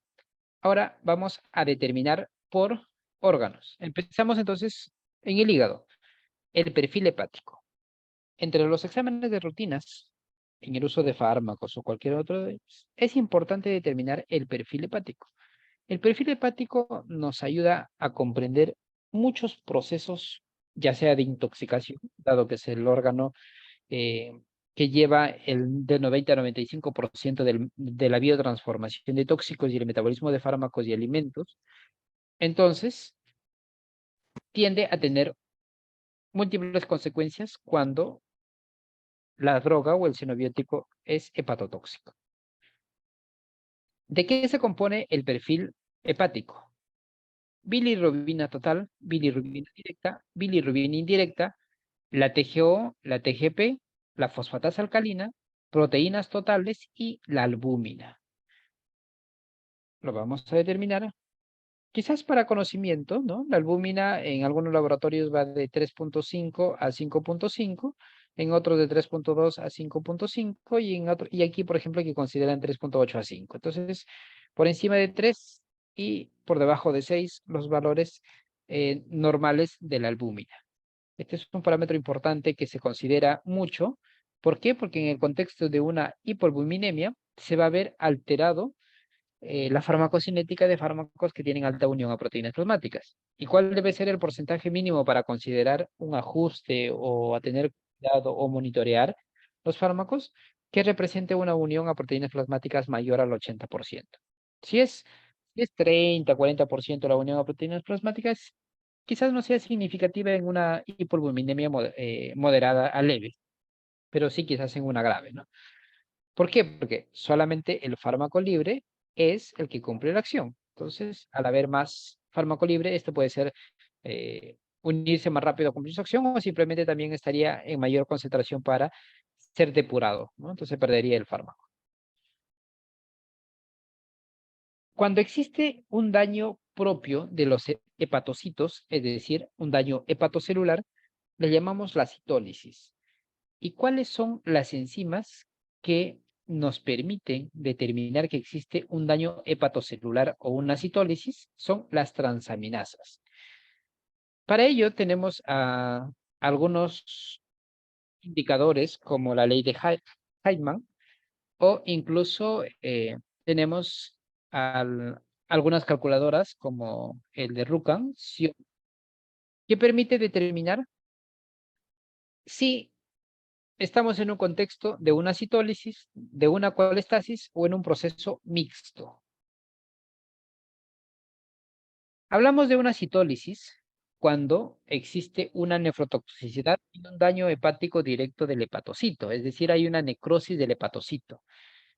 ahora vamos a determinar por órganos. Empezamos entonces en el hígado, el perfil hepático. Entre los exámenes de rutinas, en el uso de fármacos o cualquier otro de ellos, es importante determinar el perfil hepático. El perfil hepático nos ayuda a comprender muchos procesos, ya sea de intoxicación, dado que es el órgano eh, que lleva de 90 a 95% de la biotransformación de tóxicos y el metabolismo de fármacos y alimentos. Entonces, tiende a tener múltiples consecuencias cuando la droga o el xenobiótico es hepatotóxico. ¿De qué se compone el perfil hepático? Bilirrubina total, bilirrubina directa, bilirrubina indirecta, la TGO, la TGP, la fosfatasa alcalina, proteínas totales y la albúmina. Lo vamos a determinar. Quizás para conocimiento, ¿no? La albúmina en algunos laboratorios va de 3.5 a 5.5, en otros de 3.2 a 5.5 y aquí, por ejemplo, que consideran 3.8 a 5. Entonces, por encima de 3 y por debajo de 6 los valores normales de la albúmina. Este es un parámetro importante que se considera mucho. ¿Por qué? Porque en el contexto de una hipoalbuminemia se va a ver alterado la farmacocinética de fármacos que tienen alta unión a proteínas plasmáticas. ¿Y cuál debe ser el porcentaje mínimo para considerar un ajuste o a tener cuidado o monitorear los fármacos? Que represente una unión a proteínas plasmáticas mayor al 80%. Si es 30, 40% la unión a proteínas plasmáticas, quizás no sea significativa en una hipoalbuminemia moderada a leve, pero sí quizás en una grave, ¿no? ¿Por qué? Porque solamente el fármaco libre es el que cumple la acción. Entonces, al haber más fármaco libre, esto puede ser unirse más rápido a cumplir su acción o simplemente también estaría en mayor concentración para ser depurado, ¿no? Entonces perdería el fármaco. Cuando existe un daño propio de los hepatocitos, es decir, un daño hepatocelular, le llamamos la citólisis. ¿Y cuáles son las enzimas que nos permiten determinar que existe un daño hepatocelular o una citólisis? Son las transaminasas. Para ello tenemos algunos indicadores como la ley de Heitman o incluso tenemos algunas calculadoras como el de Rukan que permite determinar si estamos en un contexto de una citólisis, de una colestasis o en un proceso mixto. Hablamos de una citólisis cuando existe una nefrotoxicidad y un daño hepático directo del hepatocito, es decir, hay una necrosis del hepatocito.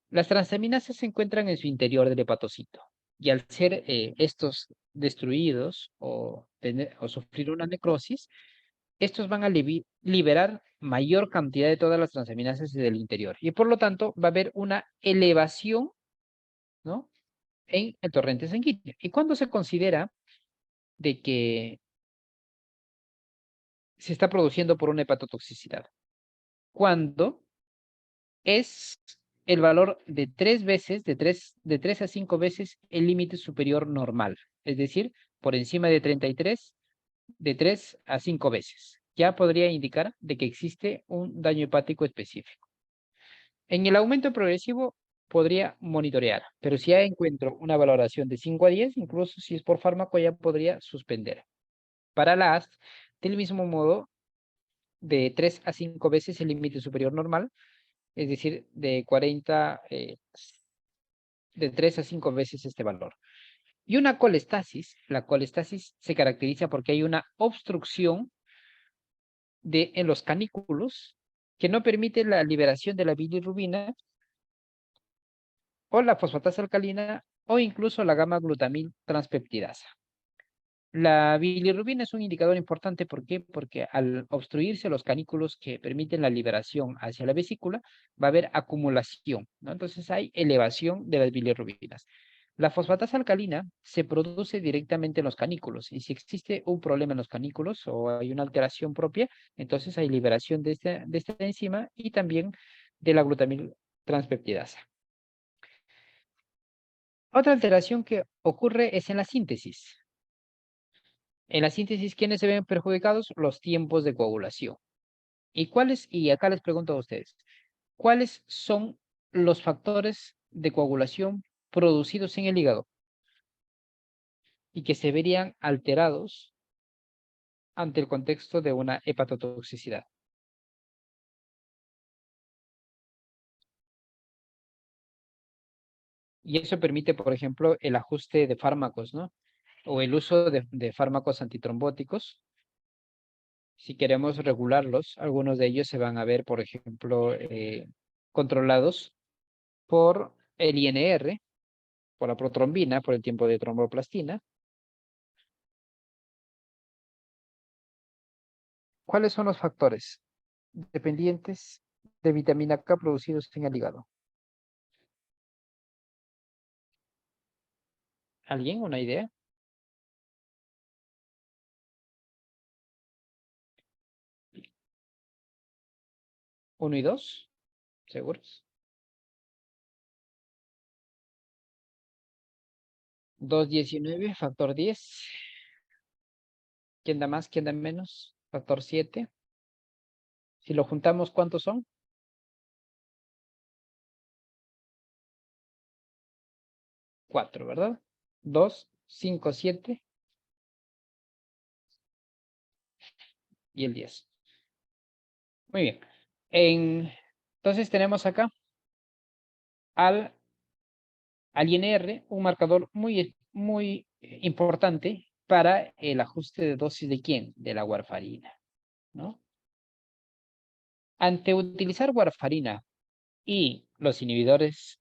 Las transaminasas se encuentran en su interior del hepatocito y al ser estos destruidos o sufrir una necrosis, estos van a liberar mayor cantidad de todas las transaminasas desde el interior y por lo tanto va a haber una elevación, ¿no?, en el torrente sanguíneo. ¿Y cuándo se considera de que se está produciendo por una hepatotoxicidad? Cuando es el valor de 3 veces, de 3 a 5 veces el límite superior normal, es decir, por encima de 33, de 3 a 5 veces. Ya podría indicar de que existe un daño hepático específico. En el aumento progresivo podría monitorear, pero si ya encuentro una valoración de 5 a 10, incluso si es por fármaco, ya podría suspender. Para la AST, del mismo modo, de 3 a 5 veces el límite superior normal, es decir, de 3 a 5 veces este valor. Y una colestasis, la colestasis se caracteriza porque hay una obstrucción en los canículos que no permite la liberación de la bilirrubina o la fosfatasa alcalina o incluso la gamma-glutamil transpeptidasa. La bilirrubina es un indicador importante, ¿por qué? Porque al obstruirse los canículos que permiten la liberación hacia la vesícula, va a haber acumulación, ¿no? Entonces hay elevación de las bilirrubinas. La fosfatasa alcalina se produce directamente en los canículos y si existe un problema en los canículos o hay una alteración propia, entonces hay liberación de esta enzima y también de la glutamil transpeptidasa. Otra alteración que ocurre es en la síntesis. En la síntesis, ¿quiénes se ven perjudicados? Los tiempos de coagulación. Y acá les pregunto a ustedes, ¿cuáles son los factores de coagulación producidos en el hígado y que se verían alterados ante el contexto de una hepatotoxicidad? Y eso permite, por ejemplo, el ajuste de fármacos, ¿no? O el uso de fármacos antitrombóticos. Si queremos regularlos, algunos de ellos se van a ver, por ejemplo, controlados por el INR, por la protrombina, por el tiempo de tromboplastina. ¿Cuáles son los factores dependientes de vitamina K producidos en el hígado? ¿Alguien? ¿Una idea? 1 y 2, ¿seguros? 2,19, factor 10. ¿Quién da más? ¿Quién da menos? Factor 7. Si lo juntamos, ¿cuántos son? 4, ¿verdad? 2, 5, 7 y el 10. Muy bien. Entonces tenemos acá al INR, un marcador muy importante para el ajuste de dosis de ¿quién? De la warfarina, ¿no? Ante utilizar warfarina y los inhibidores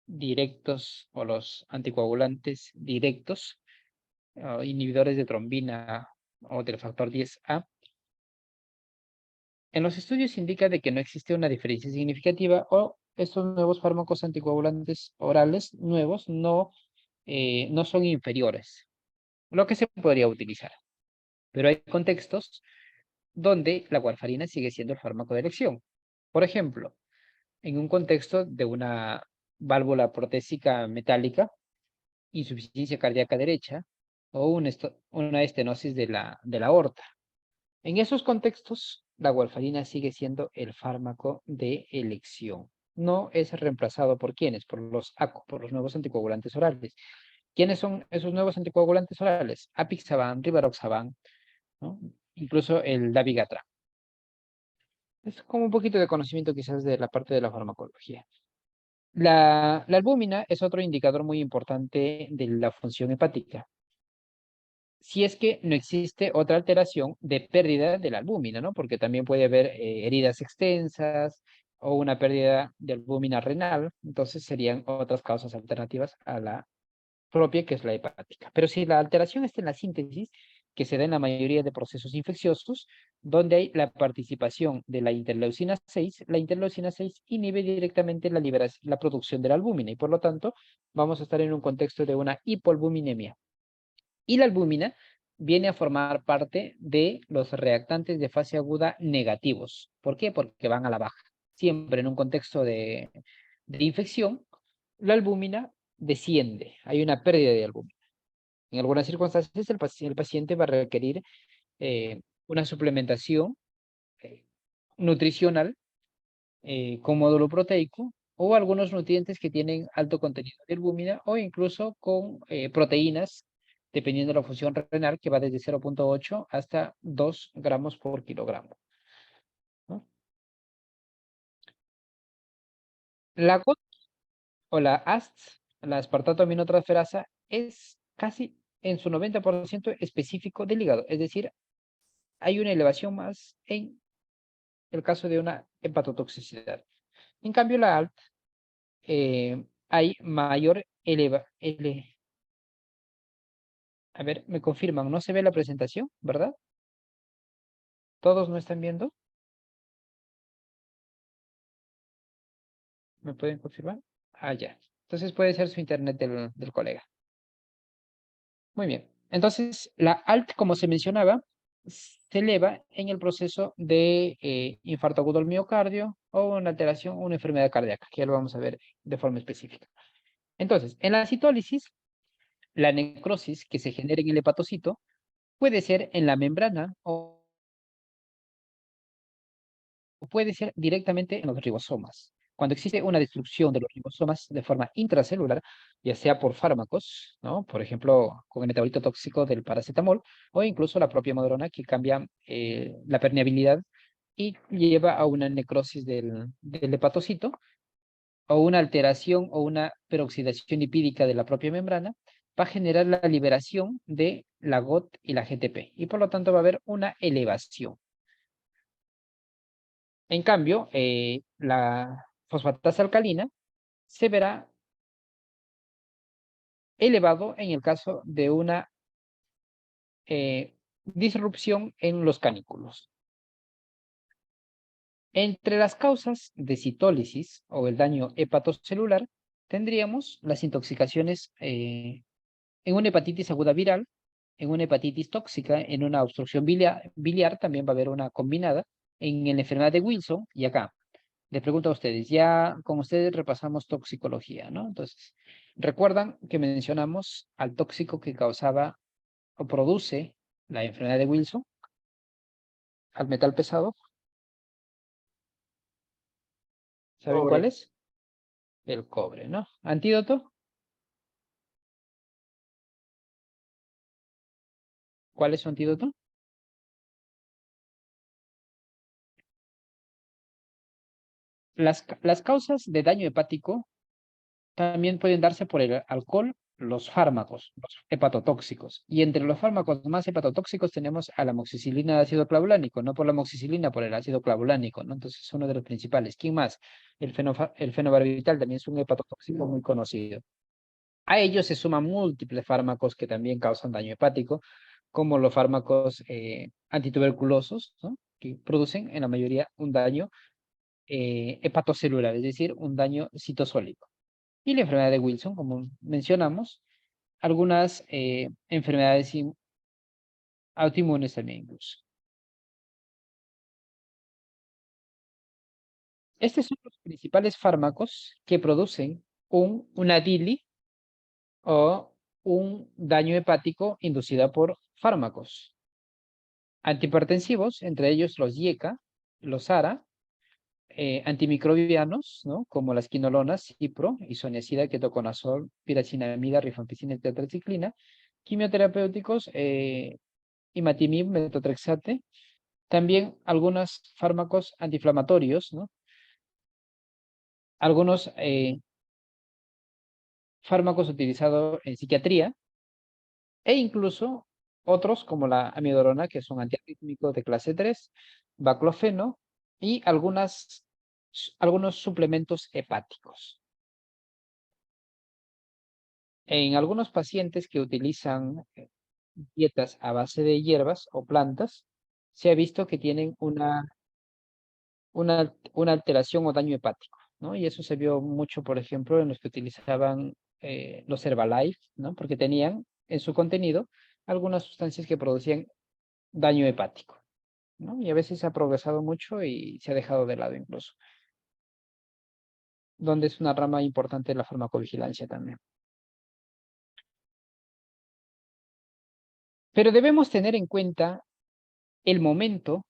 directos o los anticoagulantes directos, inhibidores de trombina o del factor 10A, en los estudios indica de que no existe una diferencia significativa o estos nuevos fármacos anticoagulantes orales nuevos no son inferiores, lo que se podría utilizar. Pero hay contextos donde la warfarina sigue siendo el fármaco de elección. Por ejemplo, en un contexto de una válvula protésica metálica, insuficiencia cardíaca derecha o una estenosis de la aorta. En esos contextos, la warfarina sigue siendo el fármaco de elección. No es reemplazado por ¿quiénes? Por los ACO, por los nuevos anticoagulantes orales. ¿Quiénes son esos nuevos anticoagulantes orales? Apixaban, Rivaroxaban, ¿no? Incluso el Dabigatran. Es como un poquito de conocimiento quizás de la parte de la farmacología. La albúmina es otro indicador muy importante de la función hepática. Si es que no existe otra alteración de pérdida de la albúmina, ¿no? Porque también puede haber heridas extensas o una pérdida de albúmina renal, entonces serían otras causas alternativas a la propia, que es la hepática. Pero si la alteración está en la síntesis, que se da en la mayoría de procesos infecciosos, donde hay la participación de la interleucina 6, la interleucina 6 inhibe directamente la producción de la albúmina y por lo tanto vamos a estar en un contexto de una hipoalbuminemia. Y la albúmina viene a formar parte de los reactantes de fase aguda negativos. ¿Por qué? Porque van a la baja. Siempre en un contexto de infección, la albúmina desciende, hay una pérdida de albúmina. En algunas circunstancias el paciente va a requerir una suplementación nutricional con módulo proteico o algunos nutrientes que tienen alto contenido de albúmina o incluso con proteínas, dependiendo de la función renal, que va desde 0.8 hasta 2 gramos por kilogramo, ¿no? La GOT o la AST, la aspartato aminotransferasa, es casi en su 90% específico del hígado, es decir, hay una elevación más en el caso de una hepatotoxicidad. En cambio, la ALT hay mayor A ver, me confirman, no se ve la presentación, ¿verdad? ¿Todos no están viendo? ¿Me pueden confirmar? Ah, ya. Entonces puede ser su internet del colega. Muy bien. Entonces, la ALT, como se mencionaba, se eleva en el proceso de infarto agudo al miocardio o una alteración o una enfermedad cardíaca, que ya lo vamos a ver de forma específica. Entonces, en la citólisis, la necrosis que se genera en el hepatocito puede ser en la membrana o puede ser directamente en los ribosomas. Cuando existe una destrucción de los ribosomas de forma intracelular, ya sea por fármacos, ¿no? Por ejemplo, con el metabolito tóxico del paracetamol, o incluso la propia modorona que cambia la permeabilidad y lleva a una necrosis del hepatocito, o una alteración o una peroxidación lipídica de la propia membrana, va a generar la liberación de la GOT y la GTP, y por lo tanto va a haber una elevación. En cambio, la fosfatasa alcalina se verá elevado en el caso de una disrupción en los canículos. Entre las causas de citólisis o el daño hepatocelular, tendríamos las intoxicaciones en una hepatitis aguda viral, en una hepatitis tóxica, en una obstrucción biliar también va a haber una combinada, en la enfermedad de Wilson y acá. Les pregunto a ustedes, ya con ustedes repasamos toxicología, ¿no? Entonces, ¿recuerdan que mencionamos al tóxico que causaba o produce la enfermedad de Wilson, al metal pesado? ¿Saben Cobre. cuál es? El cobre, ¿no? ¿Antídoto? ¿Cuál es su antídoto? Las causas de daño hepático también pueden darse por el alcohol los fármacos, los hepatotóxicos. Y entre los fármacos más hepatotóxicos tenemos a la amoxicilina de ácido clavulánico, no por la amoxicilina, por el ácido clavulánico, ¿no? Entonces es uno de los principales. ¿Quién más? El fenobarbital también es un hepatotóxico muy conocido. A ellos se suman múltiples fármacos que también causan daño hepático, como los fármacos antituberculosos, ¿no? Que producen en la mayoría un daño hepatocelular, es decir, un daño citosólico. Y la enfermedad de Wilson, como mencionamos, algunas enfermedades autoinmunes también incluso. Estos son los principales fármacos que producen una DILI o un daño hepático inducida por fármacos. Antihipertensivos, entre ellos los IECA, los ARA, antimicrobianos, ¿no? Como las quinolonas, cipro, isoniazida, ketoconazol, piracinamida, rifampicina y tetraciclina. Quimioterapéuticos, imatinib, metotrexate. También algunos fármacos antiinflamatorios, ¿no? Algunos fármacos utilizados en psiquiatría e incluso otros como la amiodarona, que son antiarrítmicos de clase 3, baclofeno y algunos suplementos hepáticos. En algunos pacientes que utilizan dietas a base de hierbas o plantas, se ha visto que tienen una alteración o daño hepático, ¿no? Y eso se vio mucho, por ejemplo, en los que utilizaban los Herbalife, ¿no? Porque tenían en su contenido algunas sustancias que producían daño hepático, ¿no? Y a veces se ha progresado mucho y se ha dejado de lado incluso, donde es una rama importante de la farmacovigilancia también. Pero debemos tener en cuenta el momento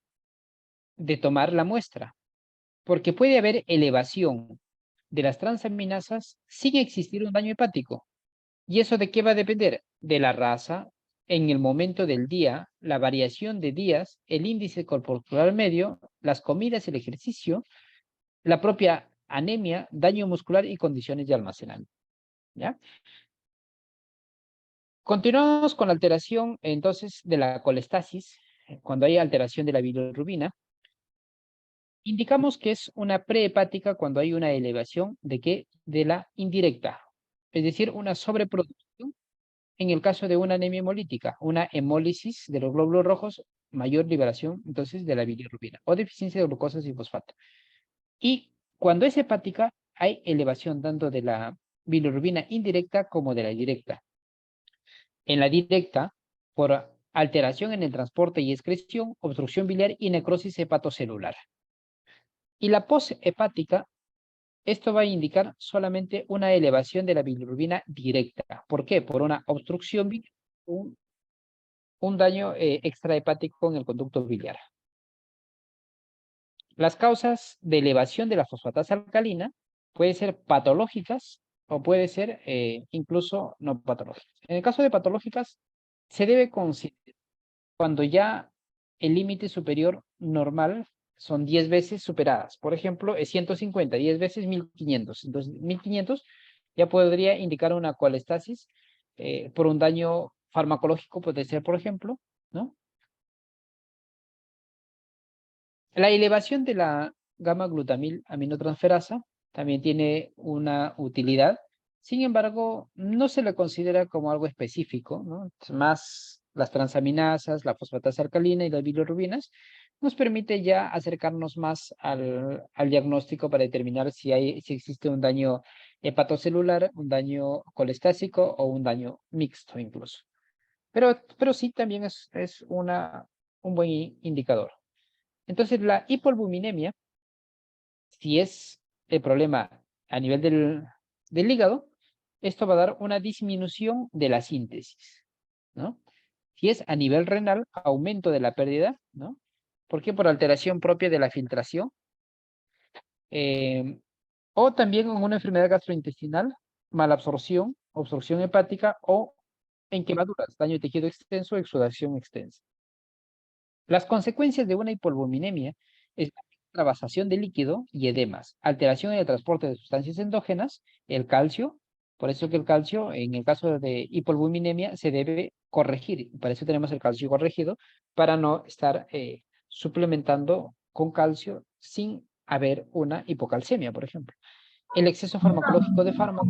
de tomar la muestra, porque puede haber elevación de las transaminasas sin existir un daño hepático. ¿Y eso de qué va a depender? De la raza, en el momento del día, la variación de días, el índice corporal medio, las comidas, el ejercicio, la propia anemia, daño muscular y condiciones de almacenamiento. ¿Ya? Continuamos con la alteración entonces de la colestasis, cuando hay alteración de la bilirrubina. Indicamos que es una prehepática cuando hay una elevación de qué? De la indirecta, es decir, una sobreproducción en el caso de una anemia hemolítica, una hemólisis de los glóbulos rojos, mayor liberación entonces de la bilirrubina o deficiencia de glucosa sin fosfato. Y cuando es hepática, hay elevación tanto de la bilirrubina indirecta como de la directa. En la directa, por alteración en el transporte y excreción, obstrucción biliar y necrosis hepatocelular. Y la poshepática, esto va a indicar solamente una elevación de la bilirrubina directa. ¿Por qué? Por una obstrucción biliar, un daño extrahepático en el conducto biliar. Las causas de elevación de la fosfatasa alcalina pueden ser patológicas o puede ser incluso no patológicas. En el caso de patológicas, se debe considerar cuando ya el límite superior normal son 10 veces superadas. Por ejemplo, es 150, 10 veces 1500. Entonces, 1500 ya podría indicar una colestasis por un daño farmacológico, puede ser, por ejemplo, ¿no? La elevación de la gamma-glutamil aminotransferasa también tiene una utilidad. Sin embargo, no se le considera como algo específico, ¿no? Es más, las transaminasas, la fosfatasa alcalina y las bilirrubinas nos permite ya acercarnos más al diagnóstico para determinar si existe un daño hepatocelular, un daño colestásico o un daño mixto incluso. Pero sí también es un buen indicador. Entonces, la hipoalbuminemia, si es el problema a nivel del hígado, esto va a dar una disminución de la síntesis, ¿no? Si es a nivel renal, aumento de la pérdida, ¿no? ¿Por qué? Por alteración propia de la filtración. O también en una enfermedad gastrointestinal, malabsorción, obstrucción hepática o en quemaduras, daño de tejido extenso, exudación extensa. Las consecuencias de una hipoalbuminemia es la extravasación de líquido y edemas, alteración en el transporte de sustancias endógenas, el calcio, Por eso que el calcio, en el caso de hipoalbuminemia, se debe corregir. Para eso tenemos el calcio corregido, para no estar suplementando con calcio sin haber una hipocalcemia, por ejemplo. El exceso farmacológico de fármaco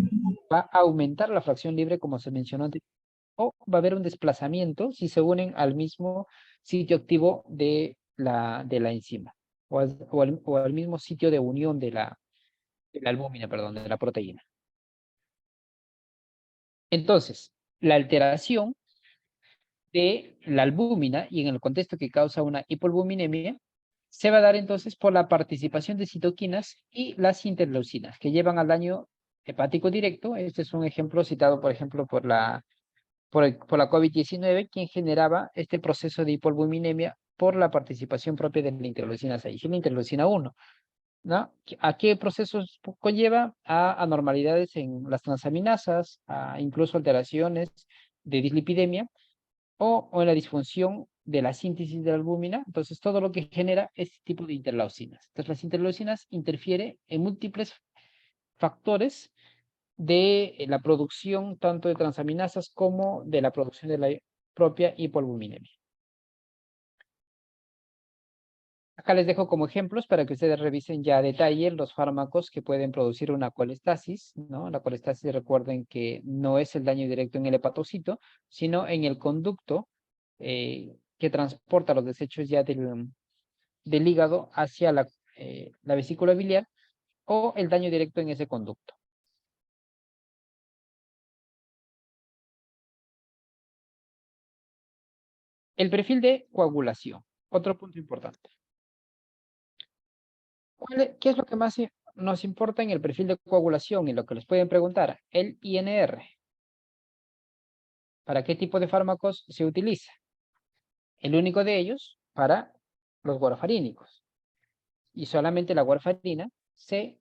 va a aumentar la fracción libre, como se mencionó antes, o va a haber un desplazamiento si se unen al mismo sitio activo de la enzima, o al mismo sitio de unión de la albúmina, perdón, de la proteína. Entonces, la alteración de la albúmina y en el contexto que causa una hipoalbuminemia se va a dar entonces por la participación de citoquinas y las interleucinas que llevan al daño hepático directo. Este es un ejemplo citado, por ejemplo, por la COVID-19, quien generaba este proceso de hipoalbuminemia por la participación propia de la interleucina 6 y la interleucina 1. ¿No? ¿A qué procesos conlleva? A anormalidades en las transaminasas, a incluso alteraciones de dislipidemia o en la disfunción de la síntesis de la albúmina. Entonces, todo lo que genera este tipo de interleucinas. Entonces, las interleucinas interfieren en múltiples factores de la producción tanto de transaminasas como de la producción de la propia hipoalbuminemia. Acá les dejo como ejemplos para que ustedes revisen ya a detalle los fármacos que pueden producir una colestasis, ¿no? La colestasis, recuerden que no es el daño directo en el hepatocito, sino en el conducto que transporta los desechos ya del hígado hacia la vesícula biliar, o el daño directo en ese conducto. El perfil de coagulación, otro punto importante. ¿Qué es lo que más nos importa en el perfil de coagulación y lo que les pueden preguntar? El INR. ¿Para qué tipo de fármacos se utiliza? El único de ellos para los warfarínicos. Y solamente la warfarina se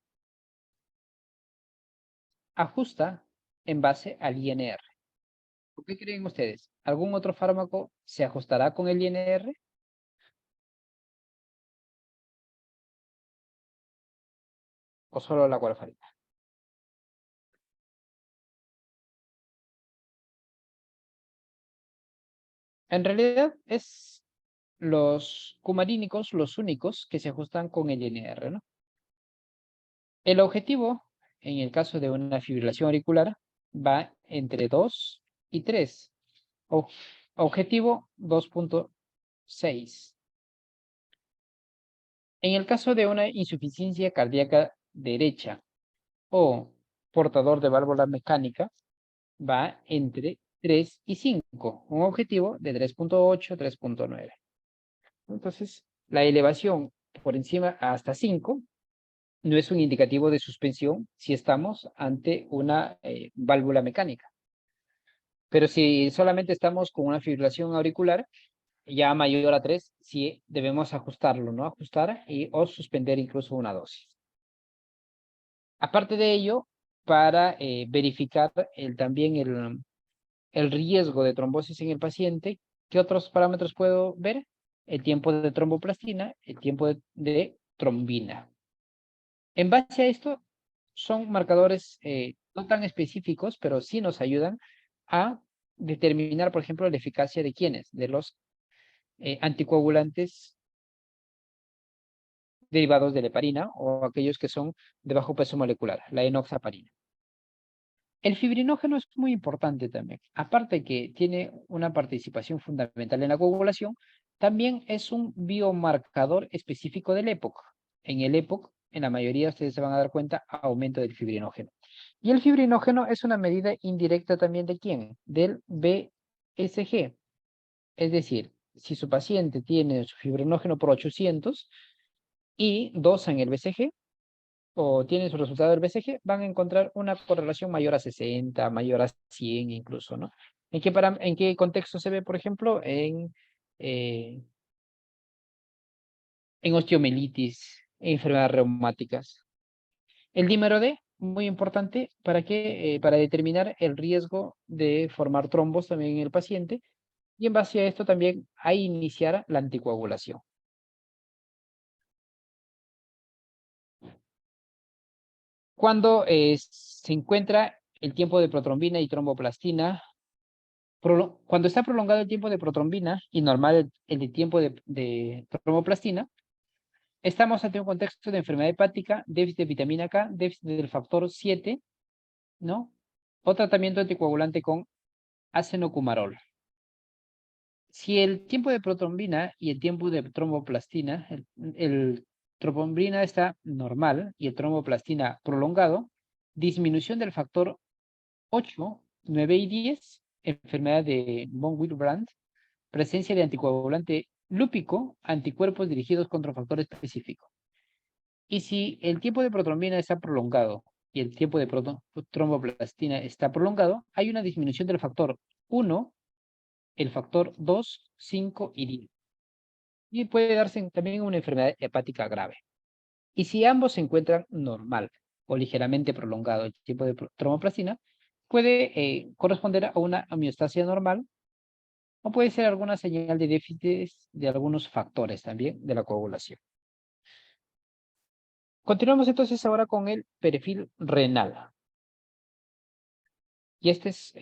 ajusta en base al INR. ¿Por qué creen ustedes? ¿Algún otro fármaco se ajustará con el INR? ¿O solo la warfarina? En realidad es los cumarínicos los únicos que se ajustan con el INR, ¿no? El objetivo, en el caso de una fibrilación auricular, va entre 2 y 3. Objetivo 2.6. En el caso de una insuficiencia cardíaca derecha o portador de válvula mecánica, va entre 3 y 5. Un objetivo de 3.8, 3.9. Entonces, la elevación por encima hasta 5 no es un indicativo de suspensión si estamos ante una válvula mecánica. Pero si solamente estamos con una fibrilación auricular, ya mayor a 3, sí debemos ajustarlo, ¿no? Ajustar o suspender incluso una dosis. Aparte de ello, para verificar también el riesgo de trombosis en el paciente, ¿qué otros parámetros puedo ver? El tiempo de tromboplastina, el tiempo de trombina. En base a esto, son marcadores no tan específicos, pero sí nos ayudan a determinar, por ejemplo, la eficacia de quiénes, de los anticoagulantes derivados de la heparina o aquellos que son de bajo peso molecular, la enoxaparina. El fibrinógeno es muy importante también. Aparte que tiene una participación fundamental en la coagulación, también es un biomarcador específico del EPOC. En el EPOC, en la mayoría ustedes se van a dar cuenta, aumento del fibrinógeno. Y el fibrinógeno es una medida indirecta también de quién? Del BSG. Es decir, si su paciente tiene su fibrinógeno por 800 y dosan el BCG, o tienen su resultado del BCG, van a encontrar una correlación mayor a 60, mayor a 100 incluso, ¿no? ¿En qué contexto se ve, por ejemplo? En osteomielitis, enfermedades reumáticas. El dímero D, muy importante, para determinar el riesgo de formar trombos también en el paciente, y en base a esto también a iniciar la anticoagulación. Cuando se encuentra el tiempo de protrombina y tromboplastina. Cuando está prolongado el tiempo de protrombina y normal el tiempo de tromboplastina, estamos ante un contexto de enfermedad hepática, déficit de vitamina K, déficit del factor 7, ¿no? O tratamiento anticoagulante con acenocumarol. Si el tiempo de protrombina y el tiempo de tromboplastina, el trombina está normal y el tromboplastina prolongado, disminución del factor 8, 9 y 10, enfermedad de von Willebrand, presencia de anticoagulante lúpico, anticuerpos dirigidos contra un factor específico. Y si el tiempo de protrombina está prolongado y el tiempo de tromboplastina está prolongado, hay una disminución del factor 1, el factor 2, 5 y 10. Y puede darse también una enfermedad hepática grave. Y si ambos se encuentran normal o ligeramente prolongado el tiempo de tromboplastina, puede corresponder a una homeostasia normal o puede ser alguna señal de déficit de algunos factores también de la coagulación. Continuamos entonces ahora con el perfil renal. Y este es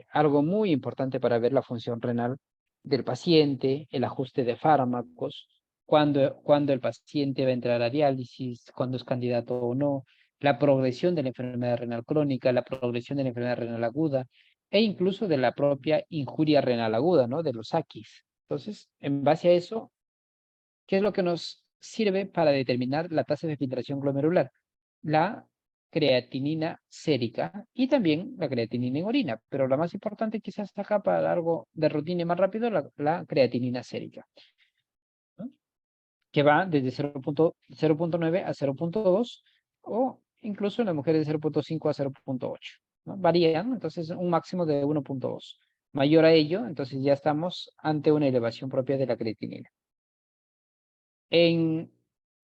algo muy importante para ver la función renal del paciente, el ajuste de fármacos, cuando el paciente va a entrar a diálisis, cuando es candidato o no, la progresión de la enfermedad renal crónica, la progresión de la enfermedad renal aguda, e incluso de la propia injuria renal aguda, ¿no? De los AQUIS. Entonces, en base a eso, ¿qué es lo que nos sirve para determinar la tasa de filtración glomerular? La creatinina sérica y también la creatinina en orina, pero la más importante quizás acá para algo de rutina y más rápido, la creatinina sérica, ¿no? Que va desde 0.9 a 0.2 o incluso en las mujeres de 0.5 a 0.8, ¿no? Varían, entonces un máximo de 1.2. Mayor a ello, entonces ya estamos ante una elevación propia de la creatinina. En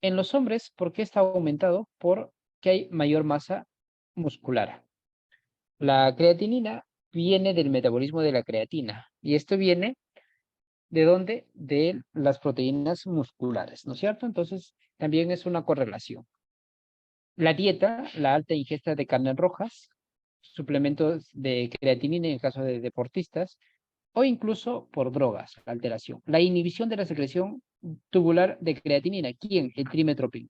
los hombres, ¿por qué está aumentado? Porque hay mayor masa muscular. La creatinina viene del metabolismo de la creatina. ¿Y esto viene de dónde? De las proteínas musculares, ¿no es cierto? Entonces, también es una correlación. La dieta, la alta ingesta de carnes rojas, suplementos de creatinina en el caso de deportistas, o incluso por drogas, la alteración. La inhibición de la secreción tubular de creatinina. ¿Quién? El trimetropin.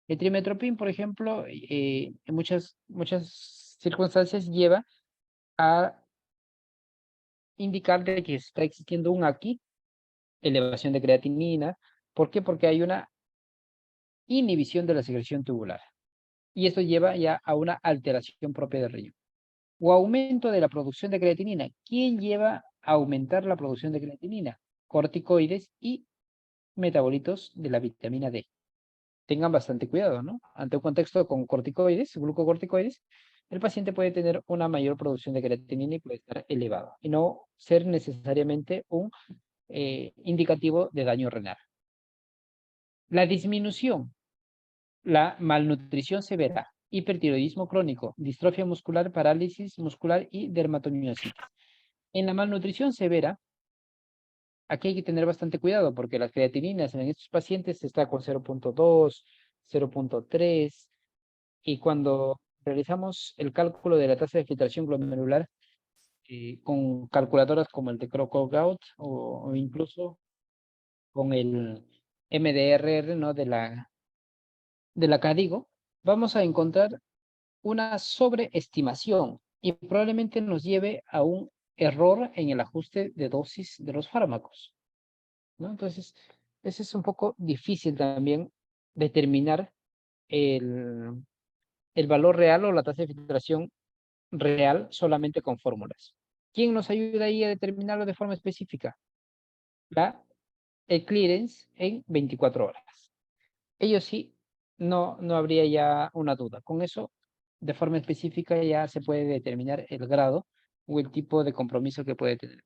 El trimetropin, por ejemplo, en muchas circunstancias lleva a indicar de que está existiendo un aquí, elevación de creatinina. ¿Por qué? Porque hay una inhibición de la secreción tubular. Y esto lleva ya a una alteración propia del riñón. O aumento de la producción de creatinina. ¿Quién lleva a aumentar la producción de creatinina? Corticoides y metabolitos de la vitamina D. Tengan bastante cuidado, ¿no? Ante un contexto con corticoides, glucocorticoides, el paciente puede tener una mayor producción de creatinina y puede estar elevado, y no ser necesariamente un indicativo de daño renal. La disminución, la malnutrición severa, hipertiroidismo crónico, distrofia muscular, parálisis muscular y dermatomiositis. En la malnutrición severa, aquí hay que tener bastante cuidado porque las creatininas en estos pacientes está con 0.2, 0.3, y cuando realizamos el cálculo de la tasa de filtración glomerular con calculadoras como el de Croco-Gaut o incluso con el MDRR, ¿no? de la CADIGO, vamos a encontrar una sobreestimación y probablemente nos lleve a un error en el ajuste de dosis de los fármacos, ¿no? Entonces, ese es un poco difícil también determinar el valor real o la tasa de filtración real solamente con fórmulas. ¿Quién nos ayuda ahí a determinarlo de forma específica? El clearance en 24 horas. Ellos sí, no habría ya una duda. Con eso, de forma específica, ya se puede determinar el grado o el tipo de compromiso que puede tener.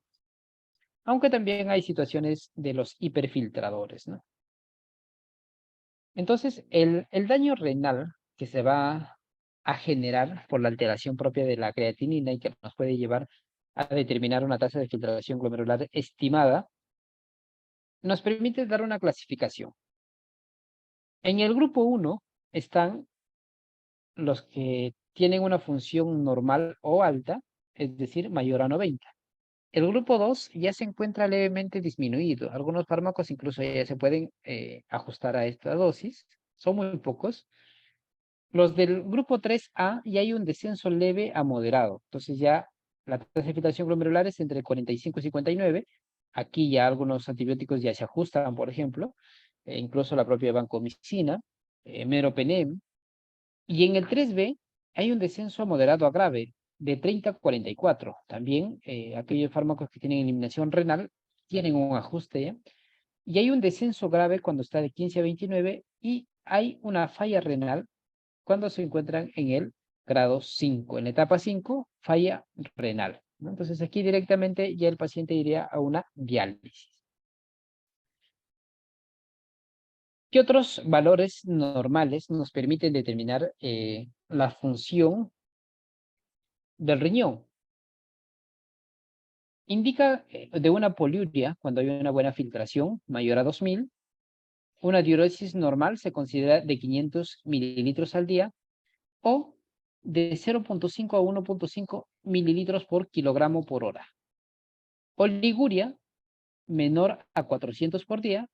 Aunque también hay situaciones de los hiperfiltradores, ¿no? Entonces, el daño renal que se va a generar por la alteración propia de la creatinina y que nos puede llevar a determinar una tasa de filtración glomerular estimada, nos permite dar una clasificación. En el grupo 1 están los que tienen una función normal o alta, es decir, mayor a 90. El grupo 2 ya se encuentra levemente disminuido. Algunos fármacos incluso ya se pueden ajustar a esta dosis. Son muy pocos. Los del grupo 3A ya hay un descenso leve a moderado. Entonces ya la tasa de filtración glomerular es entre 45 y 59. Aquí ya algunos antibióticos ya se ajustan, por ejemplo, incluso la propia vancomicina, meropenem. Y en el 3B hay un descenso moderado a grave de 30 a 44. También aquellos fármacos que tienen eliminación renal tienen un ajuste, ¿ya? Y hay un descenso grave cuando está de 15 a 29 y hay una falla renal cuando se encuentran en el grado 5. En la etapa 5, falla renal, ¿no? Entonces aquí directamente ya el paciente iría a una diálisis. ¿Qué otros valores normales nos permiten determinar la función del riñón? Indica de una poliuria cuando hay una buena filtración mayor a 2000. Una diuresis normal se considera de 500 mililitros al día o de 0.5 a 1.5 mililitros por kilogramo por hora. Oliguria menor a 400 por día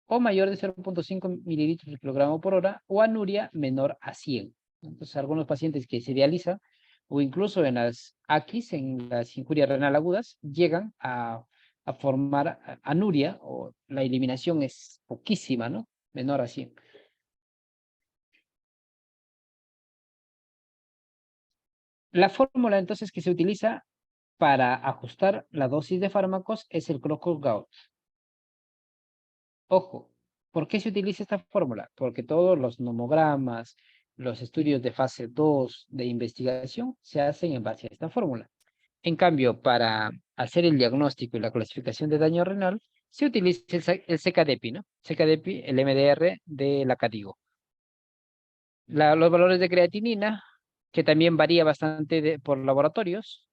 o mayor de 0.5 mililitros por kilogramo por hora, o anuria menor a 100. Entonces, algunos pacientes que se dializan o incluso en las AQIs, en las injurias renal agudas, llegan a formar anuria, o la eliminación es poquísima, ¿no? Menor a 100. La fórmula entonces que se utiliza para ajustar la dosis de fármacos es el Crocus-Gault. Ojo, ¿por qué se utiliza esta fórmula? Porque todos los nomogramas, los estudios de fase 2 de investigación se hacen en base a esta fórmula. En cambio, para hacer el diagnóstico y la clasificación de daño renal, se utiliza el CKDEPI, ¿no? CKDEPI, el MDR de la CADIGO. Los valores de creatinina, que también varía bastante por laboratorios,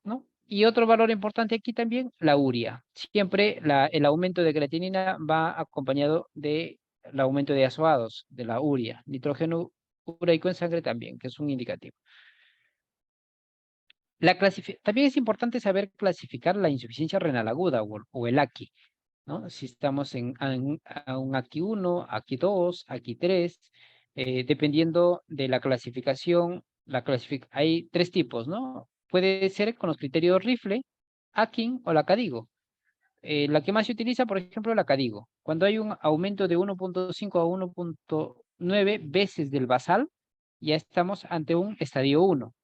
¿no? Y otro valor importante aquí también, la urea. Siempre el aumento de creatinina va acompañado del aumento de azoados, de la urea. Nitrógeno ureico en sangre también, que es un indicativo. También es importante saber clasificar la insuficiencia renal aguda o el AQI, ¿no? Si estamos en un AQI 1, AQI 2, AQI 3, dependiendo de la clasificación, hay tres tipos, ¿no? Puede ser con los criterios Rifle, Akin o la CADIGO. La que más se utiliza, por ejemplo, la CADIGO. Cuando hay un aumento de 1.5 a 1.9 veces del basal, ya estamos ante un estadio 1.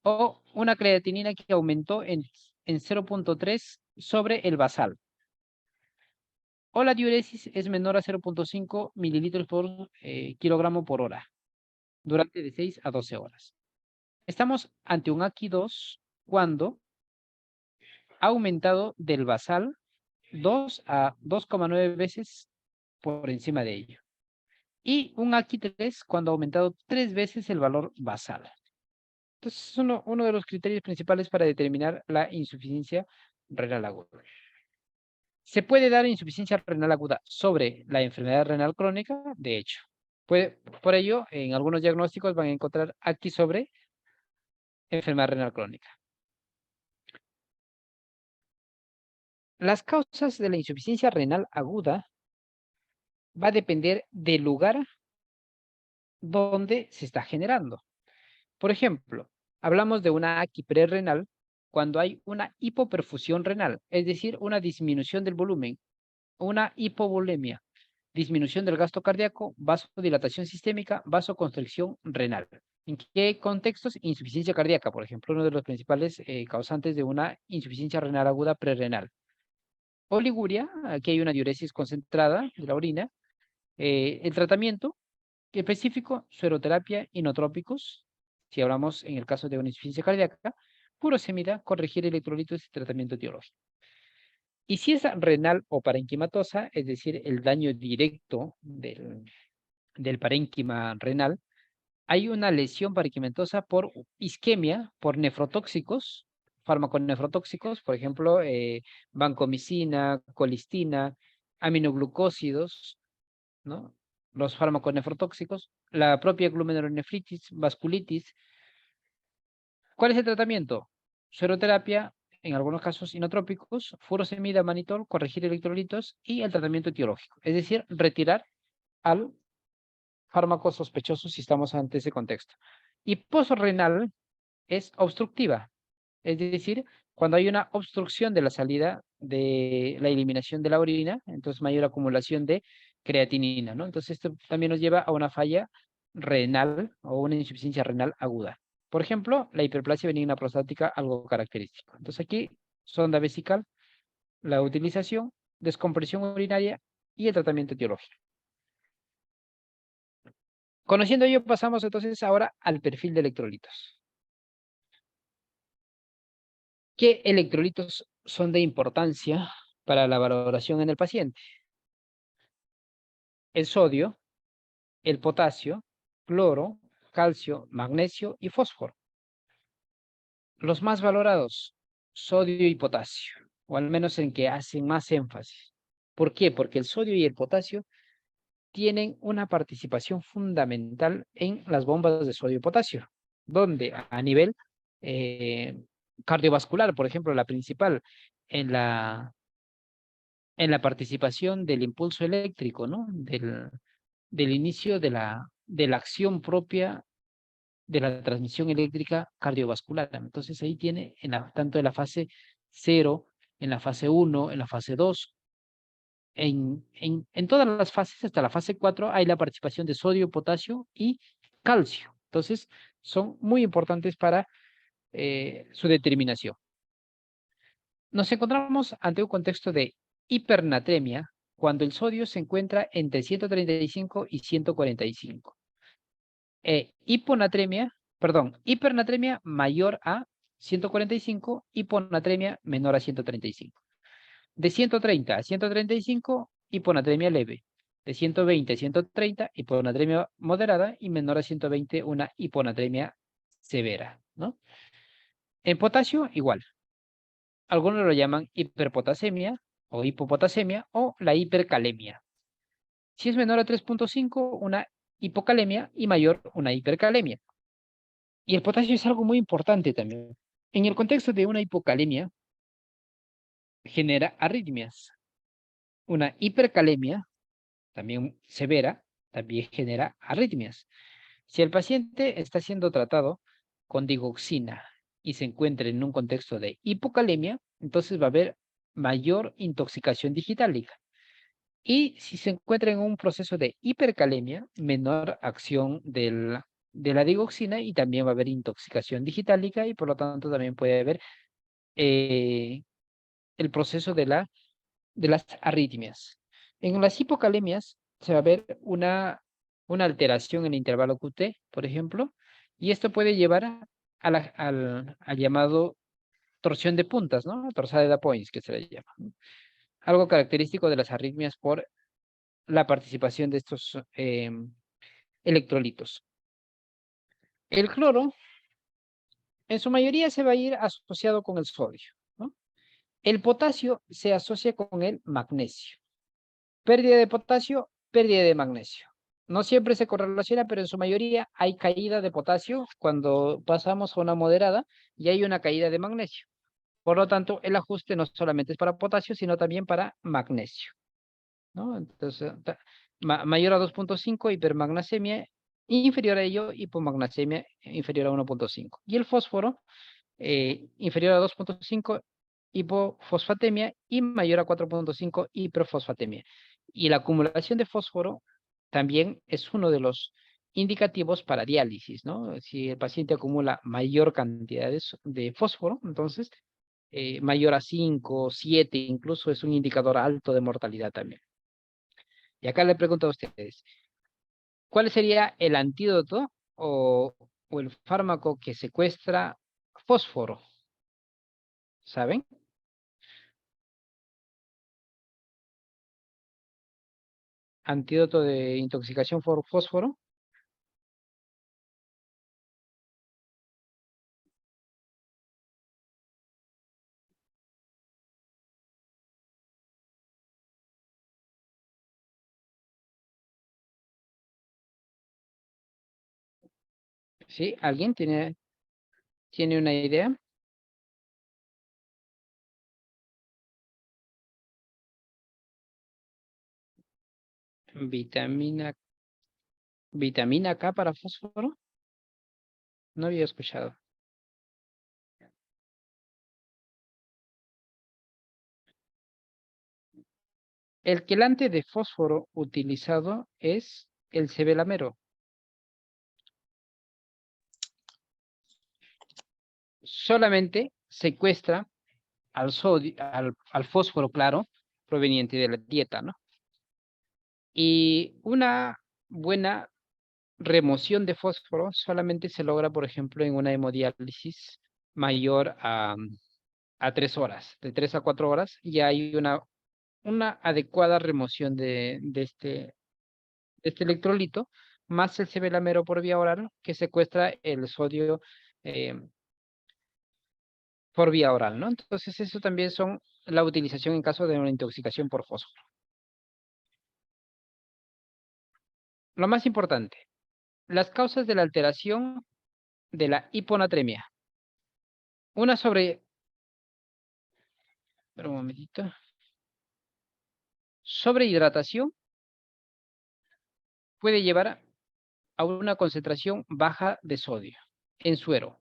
O una creatinina que aumentó en 0.3 sobre el basal. O la diuresis es menor a 0.5 mililitros por kilogramo por hora, durante de 6 a 12 horas. Estamos ante un AQI 2 cuando ha aumentado del basal 2 a 2,9 veces por encima de ello. Y un AQI 3 cuando ha aumentado 3 veces el valor basal. Entonces, es uno de los criterios principales para determinar la insuficiencia renal aguda. ¿Se puede dar insuficiencia renal aguda sobre la enfermedad renal crónica? De hecho. Por ello, en algunos diagnósticos van a encontrar aquí sobre enfermedad renal crónica. Las causas de la insuficiencia renal aguda va a depender del lugar donde se está generando. Por ejemplo, hablamos de una AQI prerrenal cuando hay una hipoperfusión renal, es decir, una disminución del volumen, una hipovolemia, disminución del gasto cardíaco, vasodilatación sistémica, vasoconstricción renal. ¿En qué contextos? Insuficiencia cardíaca, por ejemplo, uno de los principales causantes de una insuficiencia renal aguda prerrenal. Oliguria, aquí hay una diuresis concentrada de la orina. El tratamiento específico, sueroterapia, inotrópicos, si hablamos en el caso de una insuficiencia cardíaca, furosemida, corregir electrolitos y tratamiento etiológico. Y si es renal o parenquimatosa, es decir, el daño directo del parénquima renal, hay una lesión parenquimatosa por isquemia, por nefrotóxicos, fármacos nefrotóxicos, por ejemplo, vancomicina, colistina, aminoglucósidos, ¿no? los fármacos nefrotóxicos, la propia glomerulonefritis, vasculitis. ¿Cuál es el tratamiento? Sueroterapia, en algunos casos inotrópicos, furosemida, manitol, corregir electrolitos y el tratamiento etiológico. Es decir, retirar al fármaco sospechoso si estamos ante ese contexto. Y posrenal es obstructiva, es decir, cuando hay una obstrucción de la salida de la eliminación de la orina, entonces mayor acumulación de creatinina, ¿no? Entonces esto también nos lleva a una falla renal o una insuficiencia renal aguda. Por ejemplo, la hiperplasia benigna prostática, algo característico. Entonces aquí, sonda vesical, la utilización, descompresión urinaria y el tratamiento etiológico. Conociendo ello, pasamos entonces ahora al perfil de electrolitos. ¿Qué electrolitos son de importancia para la valoración en el paciente? El sodio, el potasio, cloro, calcio, magnesio y fósforo. Los más valorados, sodio y potasio, o al menos en que hacen más énfasis. ¿Por qué? Porque el sodio y el potasio tienen una participación fundamental en las bombas de sodio y potasio, donde a nivel eh, cardiovascular, por ejemplo, la principal en la participación del impulso eléctrico, ¿no? Del inicio de la acción propia de la transmisión eléctrica cardiovascular. Entonces ahí tiene tanto en la fase 0, en la fase 1, en la fase 2, en todas las fases, hasta la fase 4, hay la participación de sodio, potasio y calcio. Entonces son muy importantes para su determinación. Nos encontramos ante un contexto de hipernatremia cuando el sodio se encuentra entre 135 y 145. Hipernatremia mayor a 145, hiponatremia menor a 135. De 130 a 135, hiponatremia leve. De 120 a 130, hiponatremia moderada y menor a 120, una hiponatremia severa, ¿no? En potasio, igual. Algunos lo llaman hiperpotasemia o hipopotasemia o la hipercalemia. Si es menor a 3.5, una hipocalemia y mayor, una hipercalemia. Y el potasio es algo muy importante también. En el contexto de una hipocalemia, genera arritmias. Una hipercalemia, también severa, también genera arritmias. Si el paciente está siendo tratado con digoxina y se encuentra en un contexto de hipocalemia, entonces va a haber mayor intoxicación digitálica. Y si se encuentra en un proceso de hipercalemia, menor acción de la digoxina y también va a haber intoxicación digitálica y por lo tanto también puede haber el proceso de las arritmias. En las hipocalemias se va a ver una alteración en el intervalo QT, por ejemplo, y esto puede llevar al llamado torsión de puntas, ¿no? Torsade de points, que se le llama, ¿no? Algo característico de las arritmias por la participación de estos electrolitos. El cloro, en su mayoría, se va a ir asociado con el sodio, ¿no? El potasio se asocia con el magnesio. Pérdida de potasio, pérdida de magnesio. No siempre se correlaciona, pero en su mayoría hay caída de potasio cuando pasamos a una moderada y hay una caída de magnesio. Por lo tanto, el ajuste no solamente es para potasio, sino también para magnesio, ¿no? Entonces, mayor a 2.5, hipermagnesemia, inferior a ello, hipomagnesemia inferior a 1.5. Y el fósforo, inferior a 2.5, hipofosfatemia y mayor a 4.5, hiperfosfatemia. Y la acumulación de fósforo también es uno de los indicativos para diálisis, ¿no? Si el paciente acumula mayor cantidad de fósforo, entonces mayor a 5, 7, incluso es un indicador alto de mortalidad también. Y acá le pregunto a ustedes, ¿cuál sería el antídoto o el fármaco que secuestra fósforo? ¿Saben? Antídoto de intoxicación por fósforo. ¿Sí? ¿Alguien tiene una idea? Vitamina K para fósforo. No había escuchado. El quelante de fósforo utilizado es el cebelamero. Solamente secuestra al sodio, al fósforo claro, proveniente de la dieta, ¿no? Y una buena remoción de fósforo solamente se logra, por ejemplo, en una hemodiálisis mayor a 3 horas. De 3 a 4 horas ya hay una adecuada remoción de este electrolito, más el cebelamero por vía oral, que secuestra el sodio eh, por vía oral, ¿no? Entonces, eso también son la utilización en caso de una intoxicación por fósforo. Lo más importante, las causas de la alteración de la hiponatremia. Una sobre... Espera un momentito. Sobrehidratación puede llevar a una concentración baja de sodio en suero.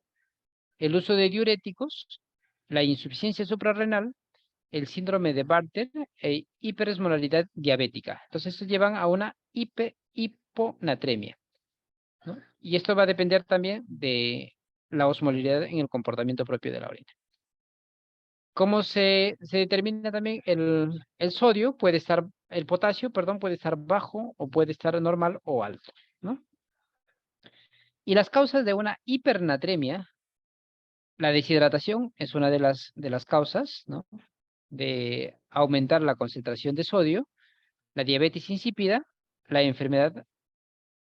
El uso de diuréticos, la insuficiencia suprarrenal, el síndrome de Bartter e hiperesmolaridad diabética. Entonces, estos llevan a una hiponatremia, ¿no? Y esto va a depender también de la osmolaridad en el comportamiento propio de la orina. ¿Cómo se determina también el sodio? El potasio, perdón, puede estar bajo o puede estar normal o alto, ¿no? Y las causas de una hipernatremia, la deshidratación es una de las causas, ¿no? De aumentar la concentración de sodio, la diabetes insípida, la enfermedad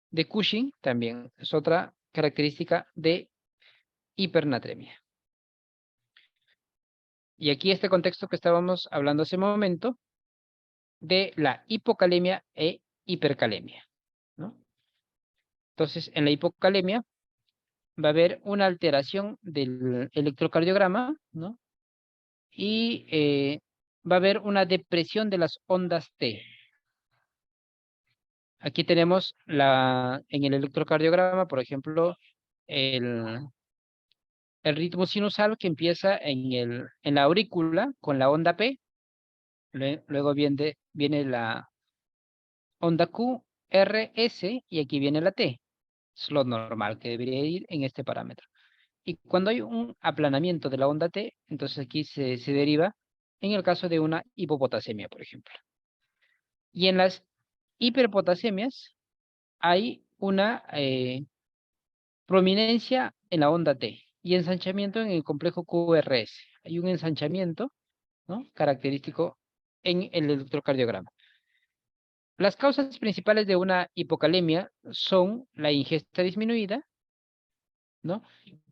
de Cushing también es otra característica de hipernatremia. Y aquí este contexto que estábamos hablando hace un momento de la hipocalemia e hipercalemia, ¿no? Entonces, en la hipocalemia va a haber una alteración del electrocardiograma, ¿no? Y va a haber una depresión de las ondas T. Aquí tenemos en el electrocardiograma, por ejemplo, el ritmo sinusal que empieza en la aurícula con la onda P, luego viene la onda Q, R, S y aquí viene la T. Es lo normal que debería ir en este parámetro. Y cuando hay un aplanamiento de la onda T, entonces aquí se deriva en el caso de una hipopotasemia, por ejemplo. Y en las hiperpotasemias hay una prominencia en la onda T y ensanchamiento en el complejo QRS. Hay un ensanchamiento, ¿no?, característico en el electrocardiograma. Las causas principales de una hipocalemia son la ingesta disminuida, ¿no?,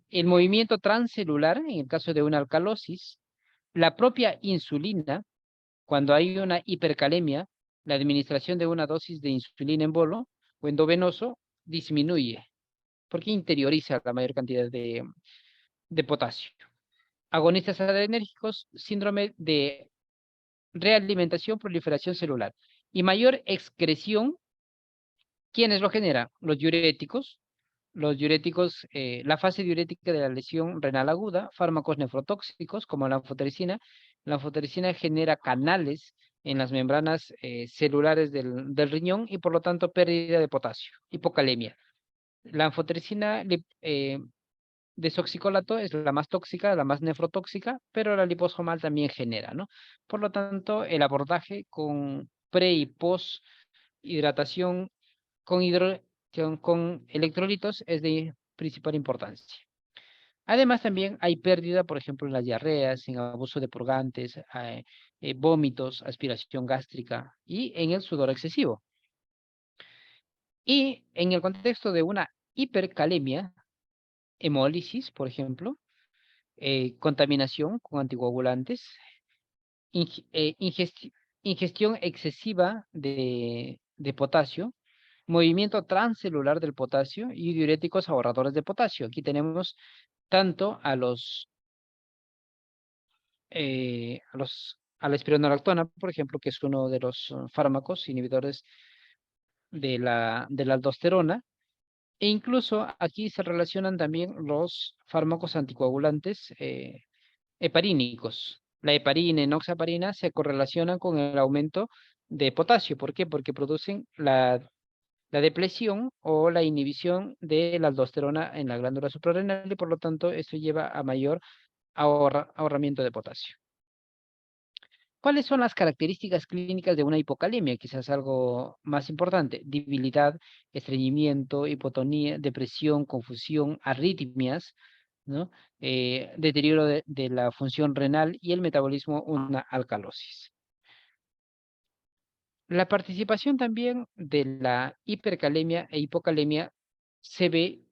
el movimiento transcelular en el caso de una alcalosis, la propia insulina, cuando hay una hipercalemia, la administración de una dosis de insulina en bolo o endovenoso disminuye, porque interioriza la mayor cantidad de potasio. Agonistas adrenérgicos, síndrome de realimentación, proliferación celular. Y mayor excreción, ¿quiénes lo generan? Los diuréticos, la fase diurética de la lesión renal aguda, fármacos nefrotóxicos como la anfotericina. La anfotericina genera canales en las membranas celulares del riñón y por lo tanto pérdida de potasio, hipocalemia. La anfotericina desoxicolato es la más tóxica, la más nefrotóxica, pero la liposomal también genera, ¿no? Por lo tanto, el abordaje con pre y post hidratación con electrolitos es de principal importancia. Además, también hay pérdida, por ejemplo, en las diarreas, en abuso de purgantes, vómitos, aspiración gástrica y en el sudor excesivo. Y en el contexto de una hipercalemia, hemólisis, por ejemplo, contaminación con anticoagulantes, ingestión excesiva de potasio, movimiento transcelular del potasio y diuréticos ahorradores de potasio. Aquí tenemos tanto a a la espironolactona, por ejemplo, que es uno de los fármacos inhibidores de la aldosterona, e incluso aquí se relacionan también los fármacos anticoagulantes heparínicos. La heparina y enoxaparina se correlacionan con el aumento de potasio. ¿Por qué? Porque producen la depresión o la inhibición de la aldosterona en la glándula suprarrenal y por lo tanto esto lleva a mayor ahorramiento de potasio. ¿Cuáles son las características clínicas de una hipocalemia? Quizás algo más importante. Debilidad, estreñimiento, hipotonía, depresión, confusión, arritmias, ¿no? Deterioro de la función renal y el metabolismo, una alcalosis. La participación también de la hipercalemia e hipocalemia se ve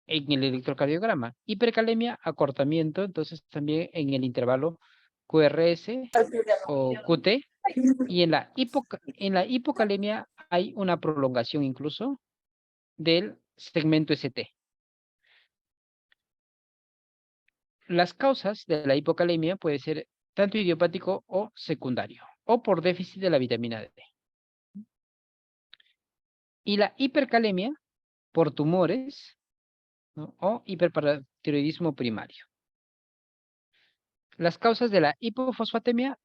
en el electrocardiograma. Hipercalemia, acortamiento, entonces también en el intervalo QRS o QT, y en la hipocalemia hay una prolongación incluso del segmento ST. Las causas de la hipocalemia puede ser tanto idiopático o secundario, o por déficit de la vitamina D. Y la hipercalemia por tumores, ¿no? O hiperparatiroidismo primario. Las causas de la hipofosfatemia: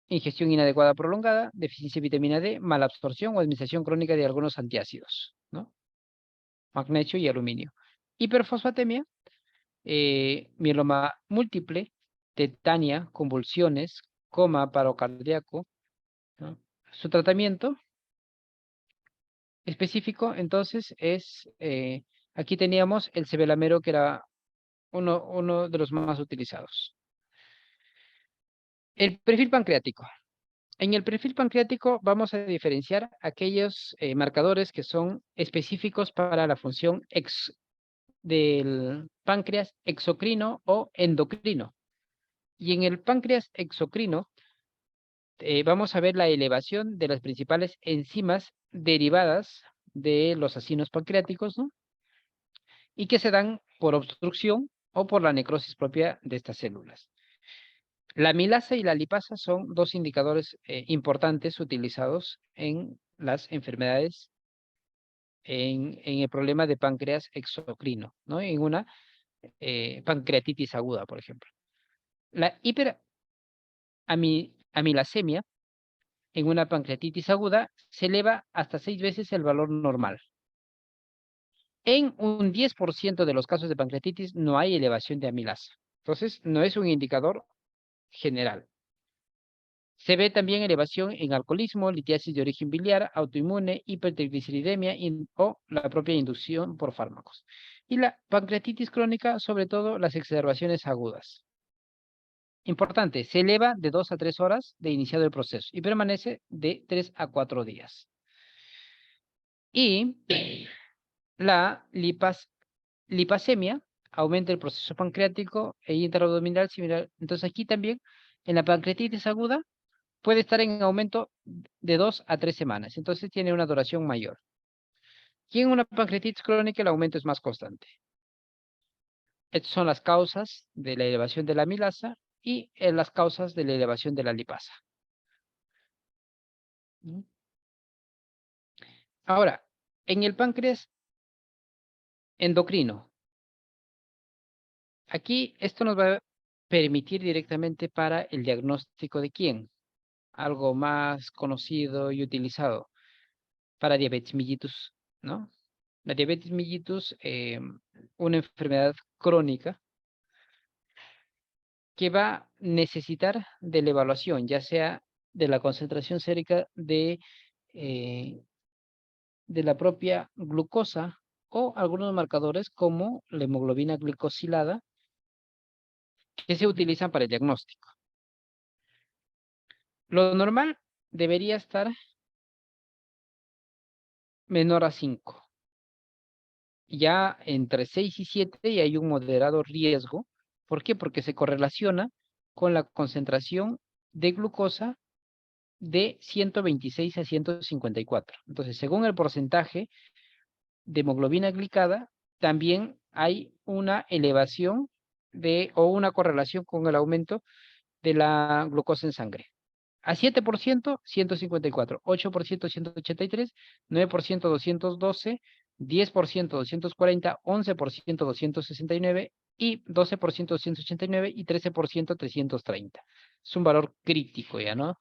ingestión inadecuada prolongada, deficiencia de vitamina D, malabsorción o administración crónica de algunos antiácidos, ¿no? Magnesio y aluminio. Hiperfosfatemia, mieloma múltiple, tetania, convulsiones, coma, paro cardíaco, ¿no? Su tratamiento específico, entonces, es, aquí teníamos el cebelamero, que era uno de los más utilizados. El perfil pancreático. En el perfil pancreático vamos a diferenciar aquellos marcadores que son específicos para la función del páncreas exocrino o endocrino. Y en el páncreas exocrino vamos a ver la elevación de las principales enzimas derivadas de los acinos pancreáticos, ¿no? Y que se dan por obstrucción o por la necrosis propia de estas células. La amilasa y la lipasa son dos indicadores importantes utilizados en las enfermedades, en el problema de páncreas exocrino, ¿no? En una pancreatitis aguda, por ejemplo. La hiperamilasemia en una pancreatitis aguda se eleva hasta 6 veces el valor normal. En un 10% de los casos de pancreatitis no hay elevación de amilasa. Entonces, no es un indicador general. Se ve también elevación en alcoholismo, litiasis de origen biliar, autoinmune, hipertrigliceridemia o la propia inducción por fármacos. Y la pancreatitis crónica, sobre todo las exacerbaciones agudas. Importante, se eleva de 2 a 3 horas de iniciado el proceso y permanece de 3 a 4 días. Y la lipasemia aumenta el proceso pancreático e intraabdominal similar. Entonces aquí también, en la pancreatitis aguda, puede estar en aumento de 2 a 3 semanas. Entonces tiene una duración mayor. Y en una pancreatitis crónica el aumento es más constante. Estas son las causas de la elevación de la amilasa y las causas de la elevación de la lipasa. Ahora, en el páncreas endocrino, aquí esto nos va a permitir directamente para el diagnóstico de quién, algo más conocido y utilizado para diabetes mellitus, ¿no? La diabetes mellitus, una enfermedad crónica que va a necesitar de la evaluación, ya sea de la concentración sérica de la propia glucosa o algunos marcadores como la hemoglobina glicosilada que se utilizan para el diagnóstico. Lo normal debería estar menor a 5. Ya entre 6 y 7 y hay un moderado riesgo. ¿Por qué? Porque se correlaciona con la concentración de glucosa de 126 a 154. Entonces, según el porcentaje de hemoglobina glicada, también hay una elevación o una correlación con el aumento de la glucosa en sangre. A 7%, 154, 8%, 183, 9%, 212, 10%, 240, 11%, 269 y 12%, 289 y 13%, 330. Es un valor crítico ya, ¿no?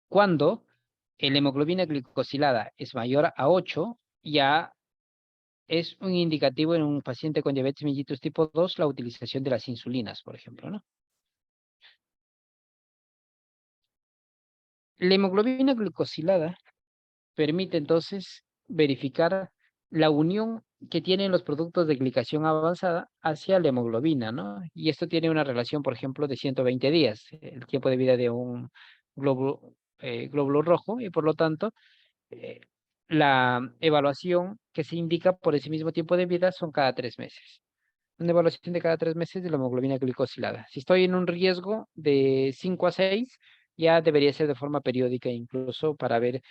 Cuando la hemoglobina glicosilada es mayor a 8, ya es un indicativo en un paciente con diabetes mellitus tipo 2 la utilización de las insulinas, por ejemplo, ¿no? La hemoglobina glicosilada permite entonces verificar la unión que tienen los productos de glicación avanzada hacia la hemoglobina, ¿no? Y esto tiene una relación, por ejemplo, de 120 días, el tiempo de vida de un glóbulo rojo, y por lo tanto, eh, la evaluación que se indica por ese mismo tiempo de vida son cada 3 meses. Una evaluación de cada 3 meses de la hemoglobina glicosilada. Si estoy en un riesgo de 5 a 6, ya debería ser de forma periódica incluso para ver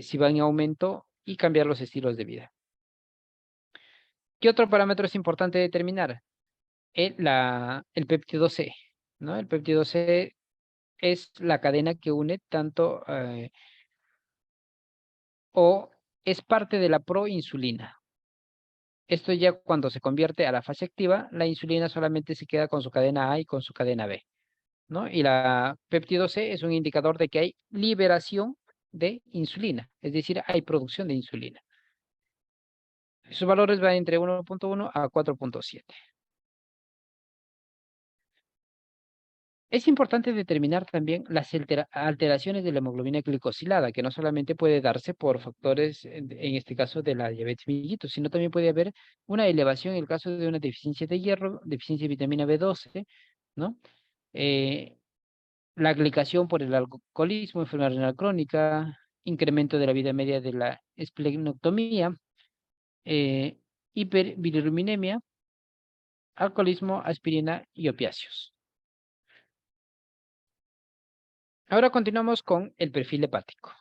si va en aumento y cambiar los estilos de vida. ¿Qué otro parámetro es importante determinar? El péptido C, ¿no? El péptido C es la cadena que une tanto o es parte de la proinsulina. Esto ya cuando se convierte a la fase activa, la insulina solamente se queda con su cadena A y con su cadena B, ¿no? Y la péptido C es un indicador de que hay liberación de insulina, es decir, hay producción de insulina. Sus valores van entre 1.1 a 4.7. Es importante determinar también las alteraciones de la hemoglobina glicosilada, que no solamente puede darse por factores, en este caso de la diabetes mellitus, sino también puede haber una elevación en el caso de una deficiencia de hierro, deficiencia de vitamina B12, ¿no? La glicación por el alcoholismo, enfermedad renal crónica, incremento de la vida media de la esplenectomía, hiperbilirubinemia, alcoholismo, aspirina y opiáceos. Ahora continuamos con el perfil hepático.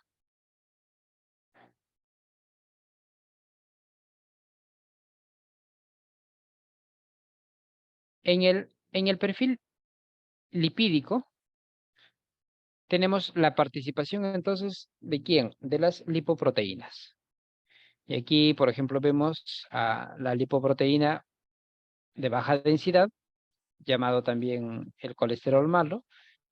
En el perfil lipídico tenemos la participación entonces de ¿quién? De las lipoproteínas. Y aquí, por ejemplo, vemos a la lipoproteína de baja densidad, llamado también el colesterol malo,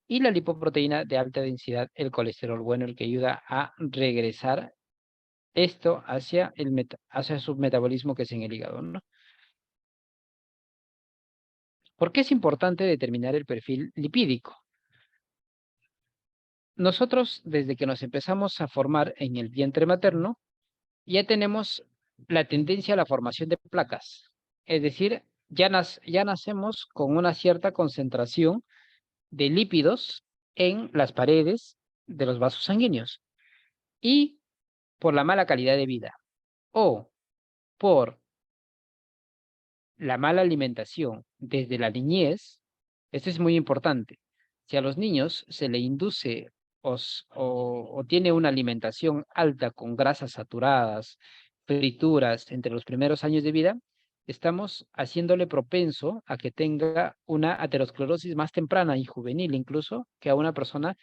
y la lipoproteína de alta densidad, el colesterol bueno, el que ayuda a regresar esto hacia su metabolismo que es en el hígado, ¿no? ¿Por qué es importante determinar el perfil lipídico? Nosotros, desde que nos empezamos a formar en el vientre materno, ya tenemos la tendencia a la formación de placas. Es decir, ya nacemos con una cierta concentración de lípidos en las paredes de los vasos sanguíneos. Y por la mala calidad de vida o por la mala alimentación desde la niñez, esto es muy importante. Si a los niños se le induce o tiene una alimentación alta con grasas saturadas, frituras entre los primeros años de vida, estamos haciéndole propenso a que tenga una aterosclerosis más temprana y juvenil incluso que a una persona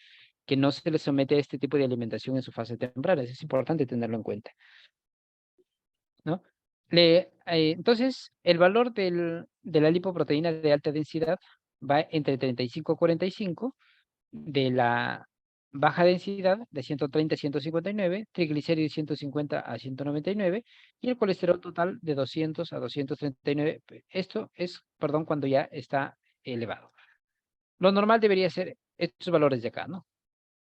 que no se le somete a este tipo de alimentación en su fase temprana. Eso es importante tenerlo en cuenta, ¿no? Entonces, el valor de la lipoproteína de alta densidad va entre 35 y 45, de la baja densidad de 130 a 159, triglicéridos 150 a 199 y el colesterol total de 200 a 239. Esto es, perdón, cuando ya está elevado. Lo normal debería ser estos valores de acá, ¿no?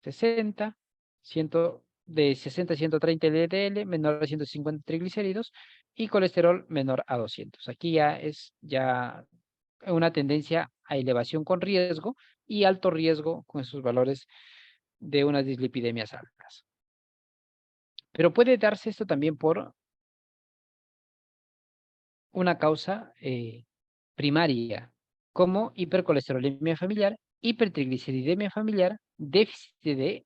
60, 100, de 60 a 130 LDL, menor a 150 triglicéridos y colesterol menor a 200. Aquí ya es una tendencia a elevación con riesgo y alto riesgo con esos valores de unas dislipidemias altas. Pero puede darse esto también por una causa primaria, como hipercolesterolemia familiar, hipertrigliceridemia familiar, déficit de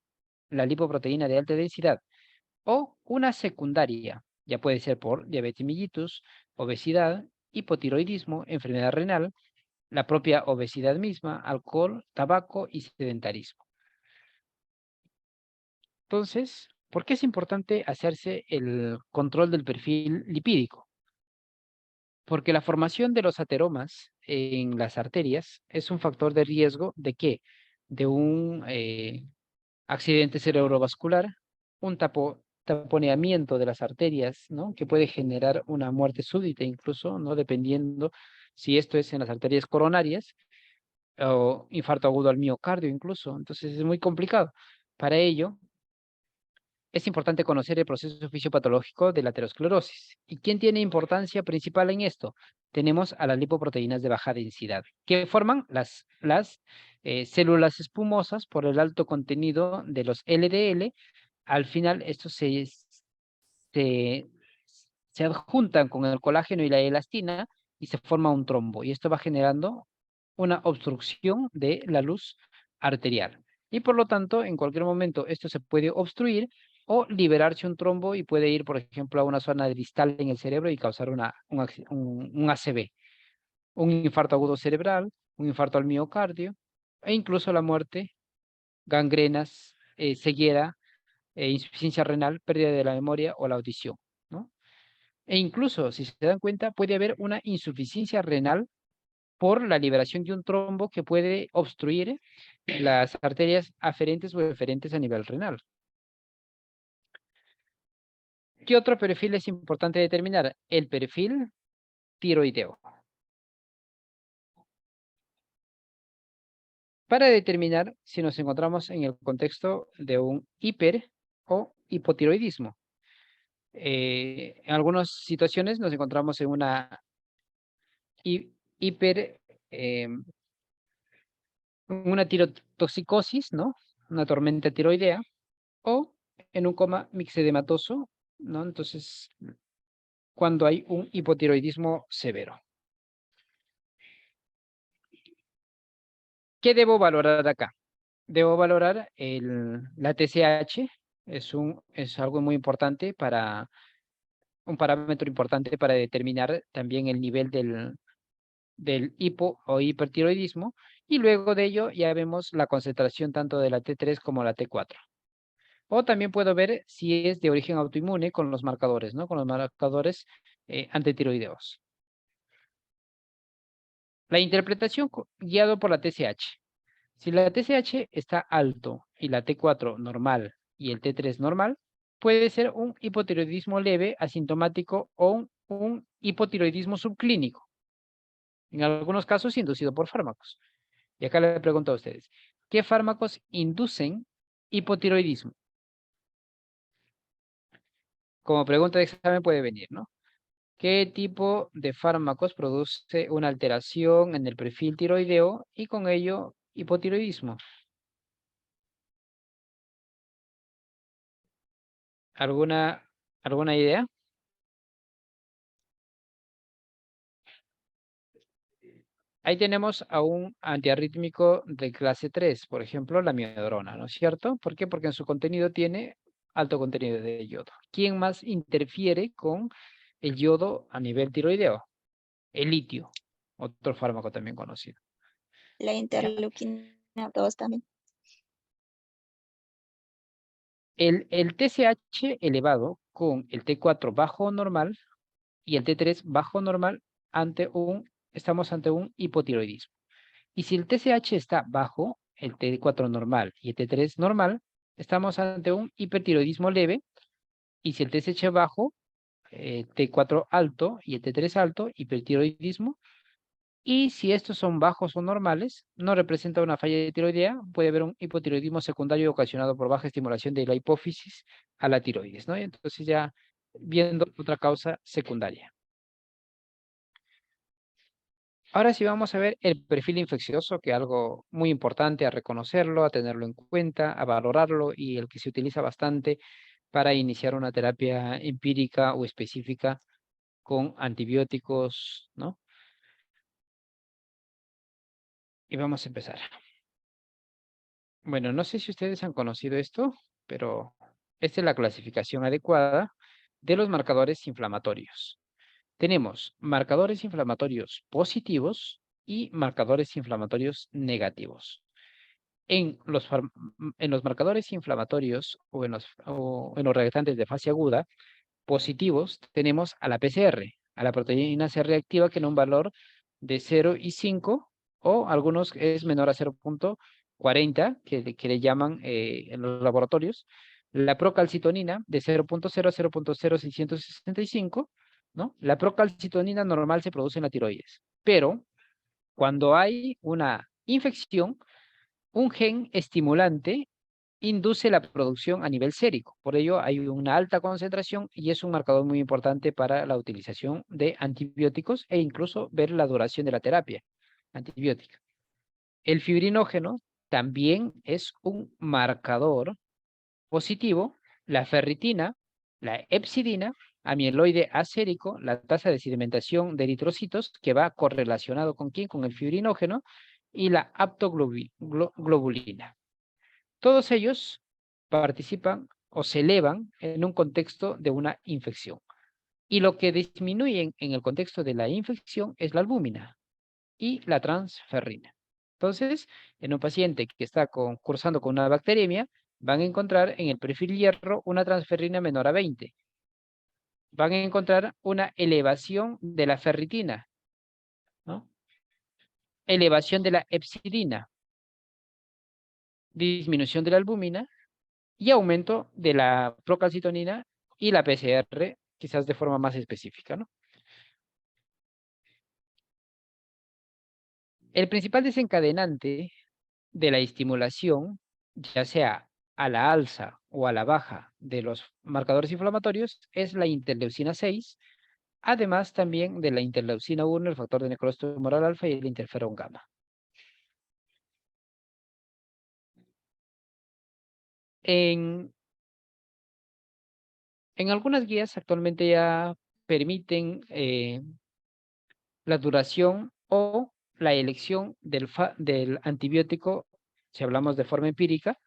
la lipoproteína de alta densidad, o una secundaria, ya puede ser por diabetes mellitus, obesidad, hipotiroidismo, enfermedad renal, la propia obesidad misma, alcohol, tabaco y sedentarismo. Entonces, ¿por qué es importante hacerse el control del perfil lipídico? Porque la formación de los ateromas en las arterias es un factor de riesgo de qué? De un accidente cerebrovascular, un taponeamiento de las arterias, ¿no? Que puede generar una muerte súbita incluso, ¿no? Dependiendo si esto es en las arterias coronarias o infarto agudo al miocardio incluso. Entonces es muy complicado. Para ello, es importante conocer el proceso fisiopatológico de la aterosclerosis. ¿Y quién tiene importancia principal en esto? Tenemos a las lipoproteínas de baja densidad, que forman las células espumosas por el alto contenido de los LDL. Al final, estos se, se adjuntan con el colágeno y la elastina y se forma un trombo. Y esto va generando una obstrucción de la luz arterial. Y por lo tanto, en cualquier momento esto se puede obstruir o liberarse un trombo y puede ir, por ejemplo, a una zona distal en el cerebro y causar un ACV, un infarto agudo cerebral, un infarto al miocardio e incluso la muerte, gangrenas, ceguera, insuficiencia renal, pérdida de la memoria o la audición, ¿no? E incluso, si se dan cuenta, puede haber una insuficiencia renal por la liberación de un trombo que puede obstruir las arterias aferentes o eferentes a nivel renal. ¿Qué otro perfil es importante determinar? El perfil tiroideo. Para determinar si nos encontramos en el contexto de un hiper o hipotiroidismo. En algunas situaciones nos encontramos en una hiper, una tirotoxicosis, ¿no? Una tormenta tiroidea, o en un coma mixedematoso, ¿no? Entonces, cuando hay un hipotiroidismo severo. ¿Qué debo valorar acá? Debo valorar la TSH, es algo muy importante un parámetro importante para determinar también el nivel del hipo o hipertiroidismo, y luego de ello ya vemos la concentración tanto de la T3 como la T4. O también puedo ver si es de origen autoinmune con los marcadores, ¿no? Con los marcadores antitiroideos. La interpretación guiado por la TSH. Si la TSH está alto y la T4 normal y el T3 normal, puede ser un hipotiroidismo leve, asintomático o un hipotiroidismo subclínico. En algunos casos inducido por fármacos. Y acá le pregunto a ustedes, ¿qué fármacos inducen hipotiroidismo? Como pregunta de examen puede venir, ¿no? ¿Qué tipo de fármacos produce una alteración en el perfil tiroideo y con ello hipotiroidismo? ¿Alguna idea? Ahí tenemos a un antiarrítmico de clase 3, por ejemplo, la miodrona, ¿no es cierto? ¿Por qué? Porque en su contenido tiene alto contenido de yodo. ¿Quién más interfiere con el yodo a nivel tiroideo? El litio, otro fármaco también conocido. La ¿Ya? interleuquina 2 también. El TSH elevado con el T4 bajo o normal y el T3 bajo o normal estamos ante un hipotiroidismo. Y si el TSH está bajo, el T4 normal y el T3 normal, estamos ante un hipertiroidismo leve. Y si el TSH bajo, T4 alto y el T3 alto, hipertiroidismo. Y si estos son bajos o normales, no representa una falla de tiroidea, puede haber un hipotiroidismo secundario ocasionado por baja estimulación de la hipófisis a la tiroides, ¿no? Entonces ya viendo otra causa secundaria. Ahora sí vamos a ver el perfil infeccioso, que es algo muy importante a reconocerlo, a tenerlo en cuenta, a valorarlo y el que se utiliza bastante para iniciar una terapia empírica o específica con antibióticos, ¿no? Y vamos a empezar. Bueno, no sé si ustedes han conocido esto. pero esta es la clasificación adecuada de los marcadores inflamatorios. Tenemos marcadores inflamatorios positivos y marcadores inflamatorios negativos. En los marcadores inflamatorios o en los reactantes de fase aguda positivos tenemos a la PCR, a la proteína C reactiva, que en un valor de 0 y 5, o algunos es menor a 0.40, que le llaman en los laboratorios, la procalcitonina de 0.0 a 0.0665, ¿no? La procalcitonina normal se produce en la tiroides, pero cuando hay una infección, un gen estimulante induce la producción a nivel sérico. Por ello, hay una alta concentración y es un marcador muy importante para la utilización de antibióticos e incluso ver la duración de la terapia antibiótica. El fibrinógeno también es un marcador positivo. La ferritina, la hepcidina, amiloide asérico, la tasa de sedimentación de eritrocitos, que va correlacionado con quién, con el fibrinógeno, y la aptoglobulina. Todos ellos participan o se elevan en un contexto de una infección. Y lo que disminuyen en el contexto de la infección es la albúmina y la transferrina. Entonces, en un paciente que está cursando con una bacteriemia, van a encontrar en el perfil hierro una transferrina menor a 20. Van a encontrar una elevación de la ferritina, ¿no? Elevación de la hepcidina, disminución de la albúmina y aumento de la procalcitonina y la PCR, quizás de forma más específica, ¿no? El principal desencadenante de la estimulación, ya sea a la alza o a la baja de los marcadores inflamatorios, es la interleucina 6, además también de la interleucina 1, el factor de necrosis tumoral alfa y el interferón gamma. En algunas guías actualmente ya permiten la duración o la elección del antibiótico, si hablamos de forma empírica,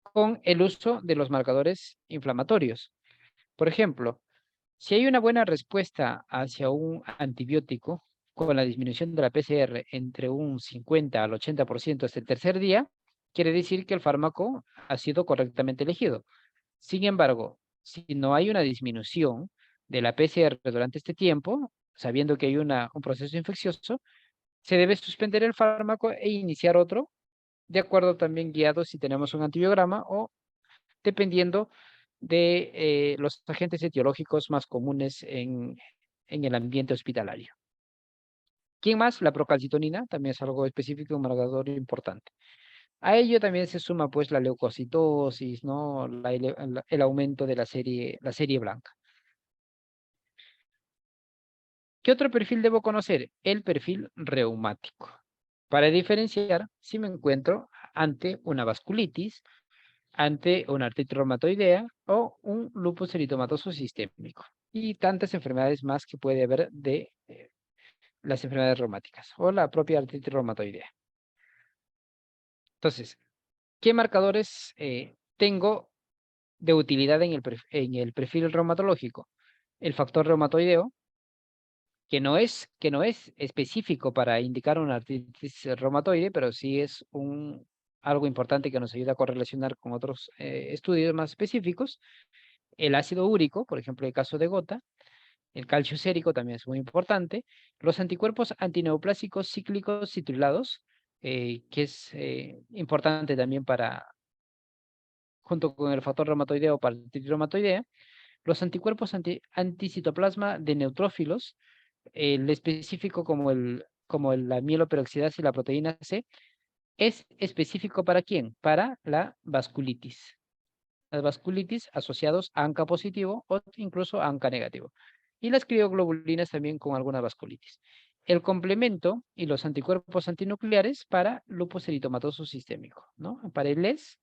con el uso de los marcadores inflamatorios. Por ejemplo, si hay una buena respuesta hacia un antibiótico con la disminución de la PCR entre un 50 al 80% hasta el tercer día, quiere decir que el fármaco ha sido correctamente elegido. Sin embargo, si no hay una disminución de la PCR durante este tiempo, sabiendo que hay un proceso infeccioso, se debe suspender el fármaco e iniciar otro, de acuerdo también guiado si tenemos un antibiograma o dependiendo de los agentes etiológicos más comunes en el ambiente hospitalario. ¿Quién más? La procalcitonina, también es algo específico, un marcador importante. A ello también se suma pues la leucocitosis, ¿no? El aumento de la serie blanca. ¿Qué otro perfil debo conocer? El perfil reumático. Para diferenciar si me encuentro ante una vasculitis, ante una artritis reumatoidea o un lupus eritomatoso sistémico. Y tantas enfermedades más que puede haber de las enfermedades reumáticas o la propia artritis reumatoidea. Entonces, ¿qué marcadores tengo de utilidad en el perfil reumatológico? El factor reumatoideo, que no es específico para indicar una artritis reumatoide, pero sí es algo importante que nos ayuda a correlacionar con otros estudios más específicos. El ácido úrico, por ejemplo, el caso de gota. El calcio sérico también es muy importante. Los anticuerpos antineoplásicos cíclicos citrilados, que es importante también junto con el factor reumatoideo para artritis reumatoidea. Los anticuerpos anticitoplasma de neutrófilos, el específico como la mieloperoxidasa y la proteína C, es específico ¿para quién? Para la vasculitis. Las vasculitis asociados a ANCA positivo o incluso a ANCA negativo. Y las crioglobulinas también con alguna vasculitis. El complemento y los anticuerpos antinucleares para lupus eritomatoso sistémico, ¿no? Para el LES,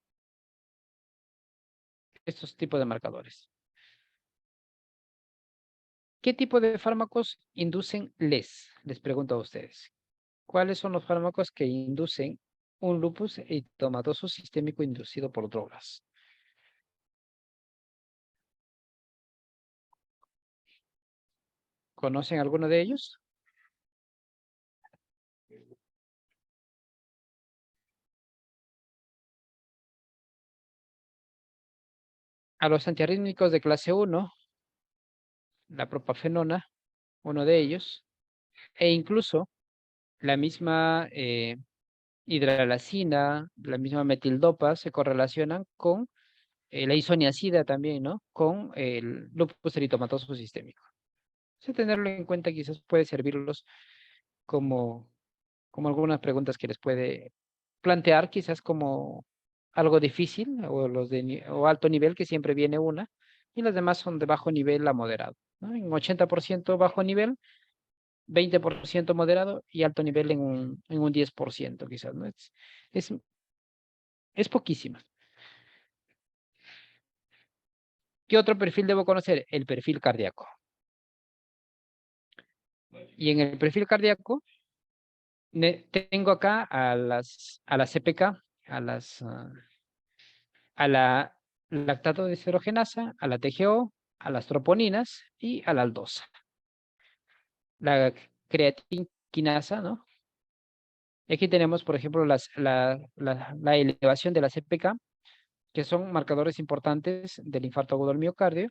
estos tipos de marcadores. ¿Qué tipo de fármacos inducen LES? Les pregunto a ustedes. ¿Cuáles son los fármacos que inducen un lupus eritomatoso sistémico inducido por drogas? ¿Conocen alguno de ellos? A los antiarrítmicos de clase 1, la propafenona, uno de ellos, e incluso la misma hidralazina, la misma metildopa se correlacionan con la isoniazida también, ¿no? Con el lupus eritomatoso sistémico. Entonces, tenerlo en cuenta quizás puede servirlos como, como algunas preguntas que les puede plantear, quizás como algo difícil o los de o alto nivel, que siempre viene una, y las demás son de bajo nivel a moderado, ¿no? En 80% bajo nivel, 20% moderado y alto nivel en un 10% quizás, ¿no? Es, es poquísima. ¿Qué otro perfil debo conocer? El perfil cardíaco. Y en el perfil cardíaco tengo acá a las CPK, a la lactato deshidrogenasa, a la TGO, a las troponinas y a la aldosa. La creatinquinasa, ¿no? Y aquí tenemos, por ejemplo, la elevación de la CPK, que son marcadores importantes del infarto agudo al miocardio,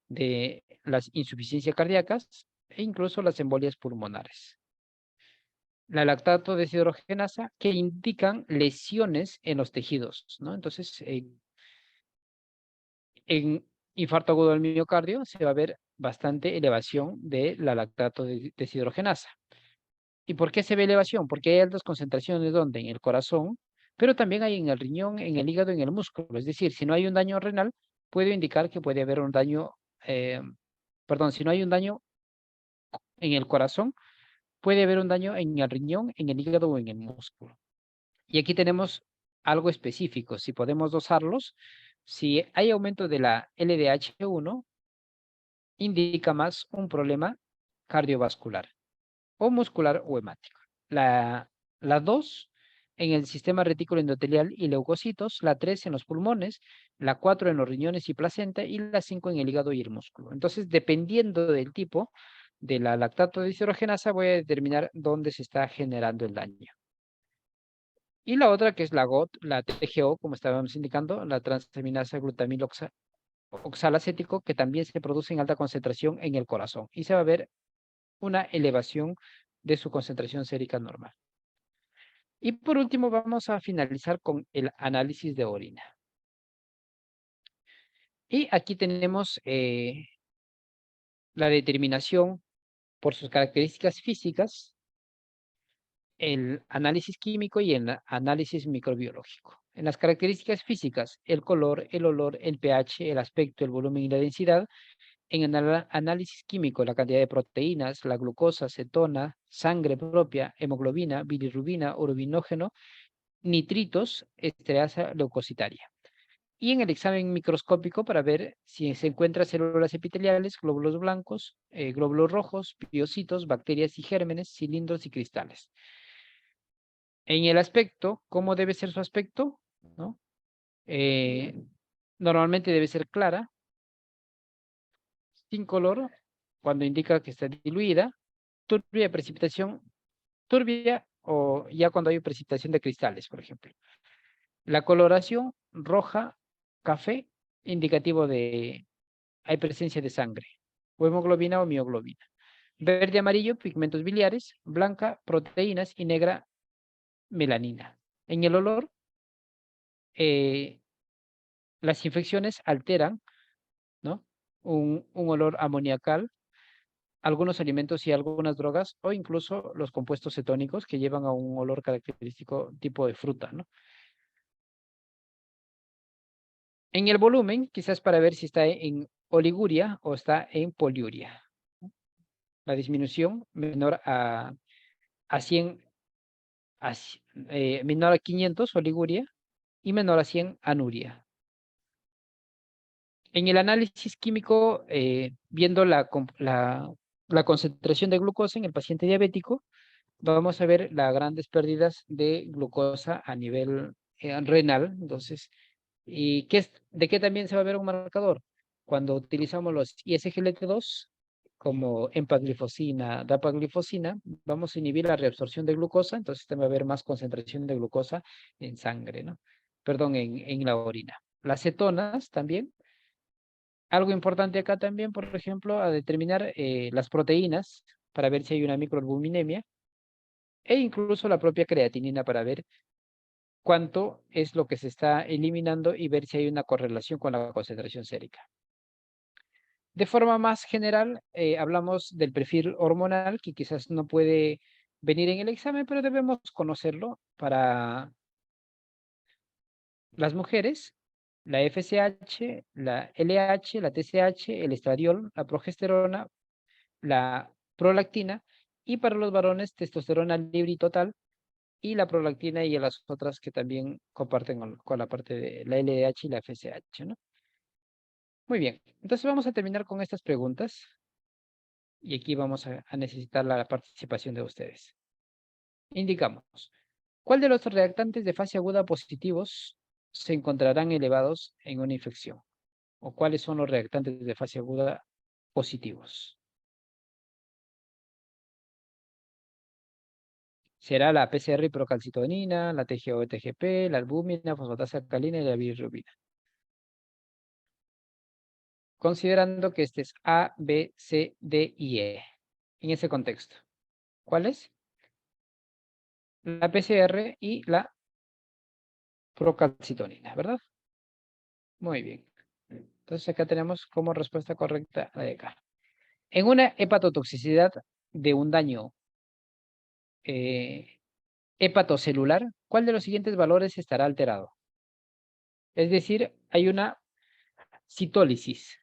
de las insuficiencias cardíacas e incluso las embolias pulmonares. La lactato deshidrogenasa, que indican lesiones en los tejidos, ¿no? Entonces, en infarto agudo del miocardio se va a ver bastante elevación de la lactato deshidrogenasa. ¿Y por qué se ve elevación? Porque hay altas concentraciones donde en el corazón, pero también hay en el riñón, en el hígado, en el músculo. Es decir, si no hay un daño renal, puede indicar que puede haber un daño, si no hay un daño en el corazón, puede haber un daño en el riñón, en el hígado o en el músculo. Y aquí tenemos algo específico. Si podemos dosarlos, si hay aumento de la LDH1, indica más un problema cardiovascular o muscular o hemático. La 2 en el sistema retículo endotelial y leucocitos, la 3 en los pulmones, la 4 en los riñones y placenta y la 5 en el hígado y el músculo. Entonces, dependiendo del tipo de la lactato deshidrogenasa, voy a determinar dónde se está generando el daño. Y la otra que es la GOT, la TGO, como estábamos indicando, la transaminasa glutamil oxalacético, que también se produce en alta concentración en el corazón. Y se va a ver una elevación de su concentración sérica normal. Y por último, vamos a finalizar con el análisis de orina. Y aquí tenemos la determinación por sus características físicas, el análisis químico y el análisis microbiológico. En las características físicas, el color, el olor, el pH, el aspecto, el volumen y la densidad. En el análisis químico, la cantidad de proteínas, la glucosa, cetona, sangre propia, hemoglobina, bilirrubina, urobilínogeno, nitritos, estereasa leucocitaria. Y en el examen microscópico para ver si se encuentran células epiteliales, glóbulos blancos, glóbulos rojos, piocitos, bacterias y gérmenes, cilindros y cristales. En el aspecto, ¿cómo debe ser su aspecto? ¿No? Normalmente debe ser clara, sin color, cuando indica que está diluida, turbia precipitación, turbia o ya cuando hay precipitación de cristales, por ejemplo. La coloración roja, café, indicativo de hay presencia de sangre, o hemoglobina o mioglobina. Verde, amarillo, pigmentos biliares, blanca, proteínas y negra, melanina. En el olor, las infecciones alteran, ¿no? Un olor amoniacal, algunos alimentos y algunas drogas, o incluso los compuestos cetónicos que llevan a un olor característico tipo de fruta, ¿no? En el volumen, quizás para ver si está en oliguria o está en poliuria. La disminución menor a 100, menor a 500, oliguria, y menor a 100, anuria. En el análisis químico, viendo la concentración de glucosa en el paciente diabético, vamos a ver las grandes pérdidas de glucosa a nivel renal. Entonces, ¿de qué también se va a ver un marcador? Cuando utilizamos los ISGLT2 como empaglifosina, dapaglifosina, vamos a inhibir la reabsorción de glucosa, entonces va a haber más concentración de glucosa en sangre, ¿no? Perdón, en la orina. Las cetonas también. Algo importante acá también, por ejemplo, a determinar las proteínas para ver si hay una microalbuminemia e incluso la propia creatinina para ver cuánto es lo que se está eliminando y ver si hay una correlación con la concentración sérica. De forma más general, hablamos del perfil hormonal, que quizás no puede venir en el examen, pero debemos conocerlo para las mujeres, la FSH, la LH, la TSH, el estradiol, la progesterona, la prolactina, y para los varones, testosterona libre y total, y la prolactina y las otras que también comparten con la parte de la LDH y la FSH, ¿no? Muy bien, entonces vamos a terminar con estas preguntas y aquí vamos a necesitar la participación de ustedes. Indicamos, ¿cuál de los reactantes de fase aguda positivos se encontrarán elevados en una infección? ¿O cuáles son los reactantes de fase aguda positivos? Será la PCR y procalcitonina, la TGO-TGP, la albúmina, fosfatasa alcalina y la bilirrubina. Considerando que este es A, B, C, D y E. En ese contexto. ¿Cuál es? La PCR y la procalcitonina, ¿verdad? Muy bien. Entonces acá tenemos como respuesta correcta la de acá. En una hepatotoxicidad de un daño hepatocelular, ¿cuál de los siguientes valores estará alterado? Es decir, hay una citólisis,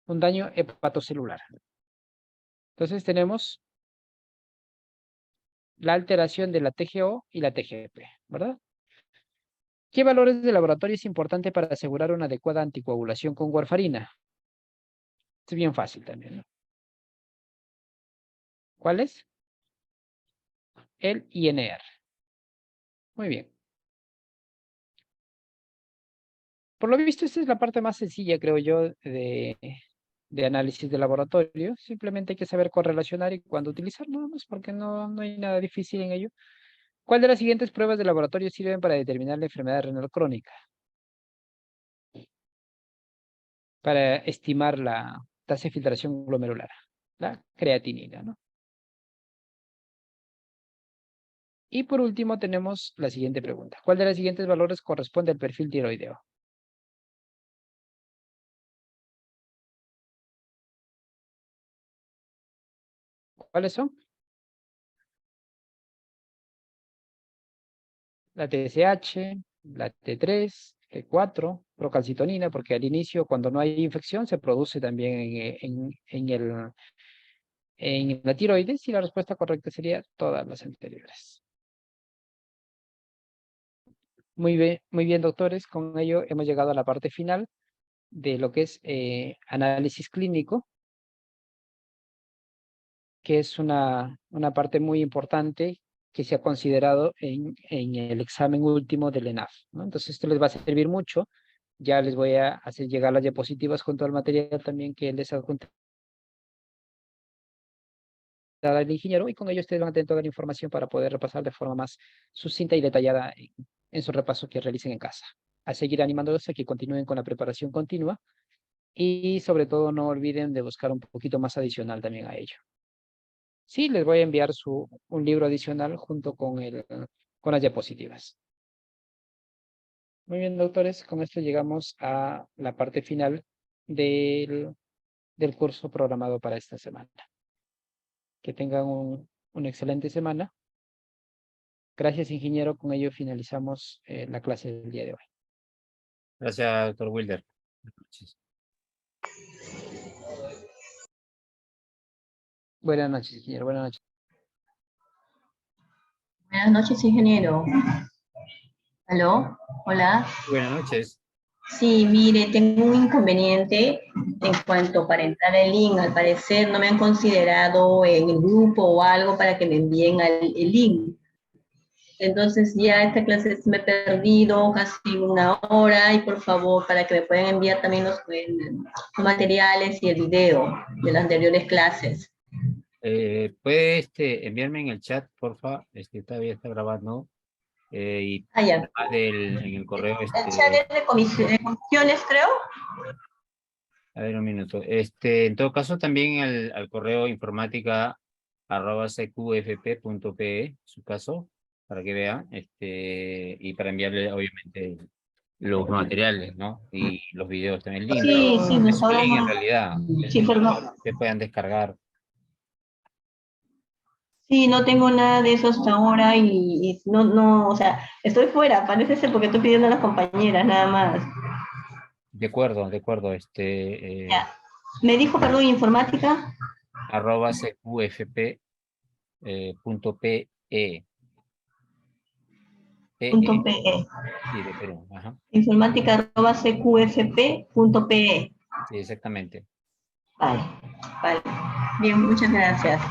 un daño hepatocelular. Entonces tenemos la alteración de la TGO y la TGP, ¿verdad? ¿Qué valores de laboratorio es importante para asegurar una adecuada anticoagulación con warfarina? Es bien fácil también, ¿no? ¿Cuál es? El INR. Muy bien. Por lo visto, esta es la parte más sencilla, creo yo, de análisis de laboratorio. Simplemente hay que saber correlacionar y cuándo utilizar, nada más, porque no hay nada difícil en ello. ¿Cuál de las siguientes pruebas de laboratorio sirven para determinar la enfermedad renal crónica? Para estimar la tasa de filtración glomerular, la creatinina, ¿no? Y por último tenemos la siguiente pregunta. ¿Cuál de los siguientes valores corresponde al perfil tiroideo? ¿Cuáles son? La TSH, la T3, T4, procalcitonina, porque al inicio, cuando no hay infección, se produce también en la tiroides, y la respuesta correcta sería todas las anteriores. Muy bien, doctores. Con ello hemos llegado a la parte final de lo que es análisis clínico, que es una parte muy importante que se ha considerado en el examen último del ENAF, ¿no? Entonces esto les va a servir mucho. Ya les voy a hacer llegar las diapositivas con todo el material también que les adjunté al ingeniero, y con ello ustedes van a tener toda la información para poder repasar de forma más sucinta y detallada en su repaso que realicen en casa. A seguir animándolos a que continúen con la preparación continua y sobre todo no olviden de buscar un poquito más adicional también a ello. Sí, les voy a enviar un libro adicional junto con las diapositivas. Muy bien, doctores, con esto llegamos a la parte final del curso programado para esta semana. Que tengan una excelente semana. Gracias, ingeniero. Con ello finalizamos la clase del día de hoy. Gracias, doctor Wilder. Buenas noches. Buenas noches, ingeniero. Buenas noches. Buenas noches, ingeniero. ¿Aló? Hola. Buenas noches. Sí, mire, tengo un inconveniente en cuanto para entrar al link. Al parecer no me han considerado en el grupo o algo para que me envíen el link. Entonces ya esta clase me he perdido casi una hora y por favor para que me puedan enviar también los materiales y el video de las anteriores clases. Puede enviarme en el chat, porfa. Todavía está grabando. Y Ah, ya. además en el correo, El chat es de comisiones, creo. a ver, un minuto. En todo caso, también al correo informática@cqfp.pe, su caso, para que vean, y para enviarle, obviamente, los materiales, ¿no? Y los videos también, el link. Sí, sí, Es un link en no. realidad, Sí, perdón. que puedan descargar. Sí, no tengo nada de eso hasta ahora y no, o sea, estoy fuera, parece ser porque estoy pidiendo a las compañeras, nada más. De acuerdo, Ya. Me dijo, perdón, informática. @cqfp.pe. Punto .pe. Sí, de Perú. Ajá. Informática@cqfp.pe. Sí, exactamente. Vale, vale. Bien, muchas gracias.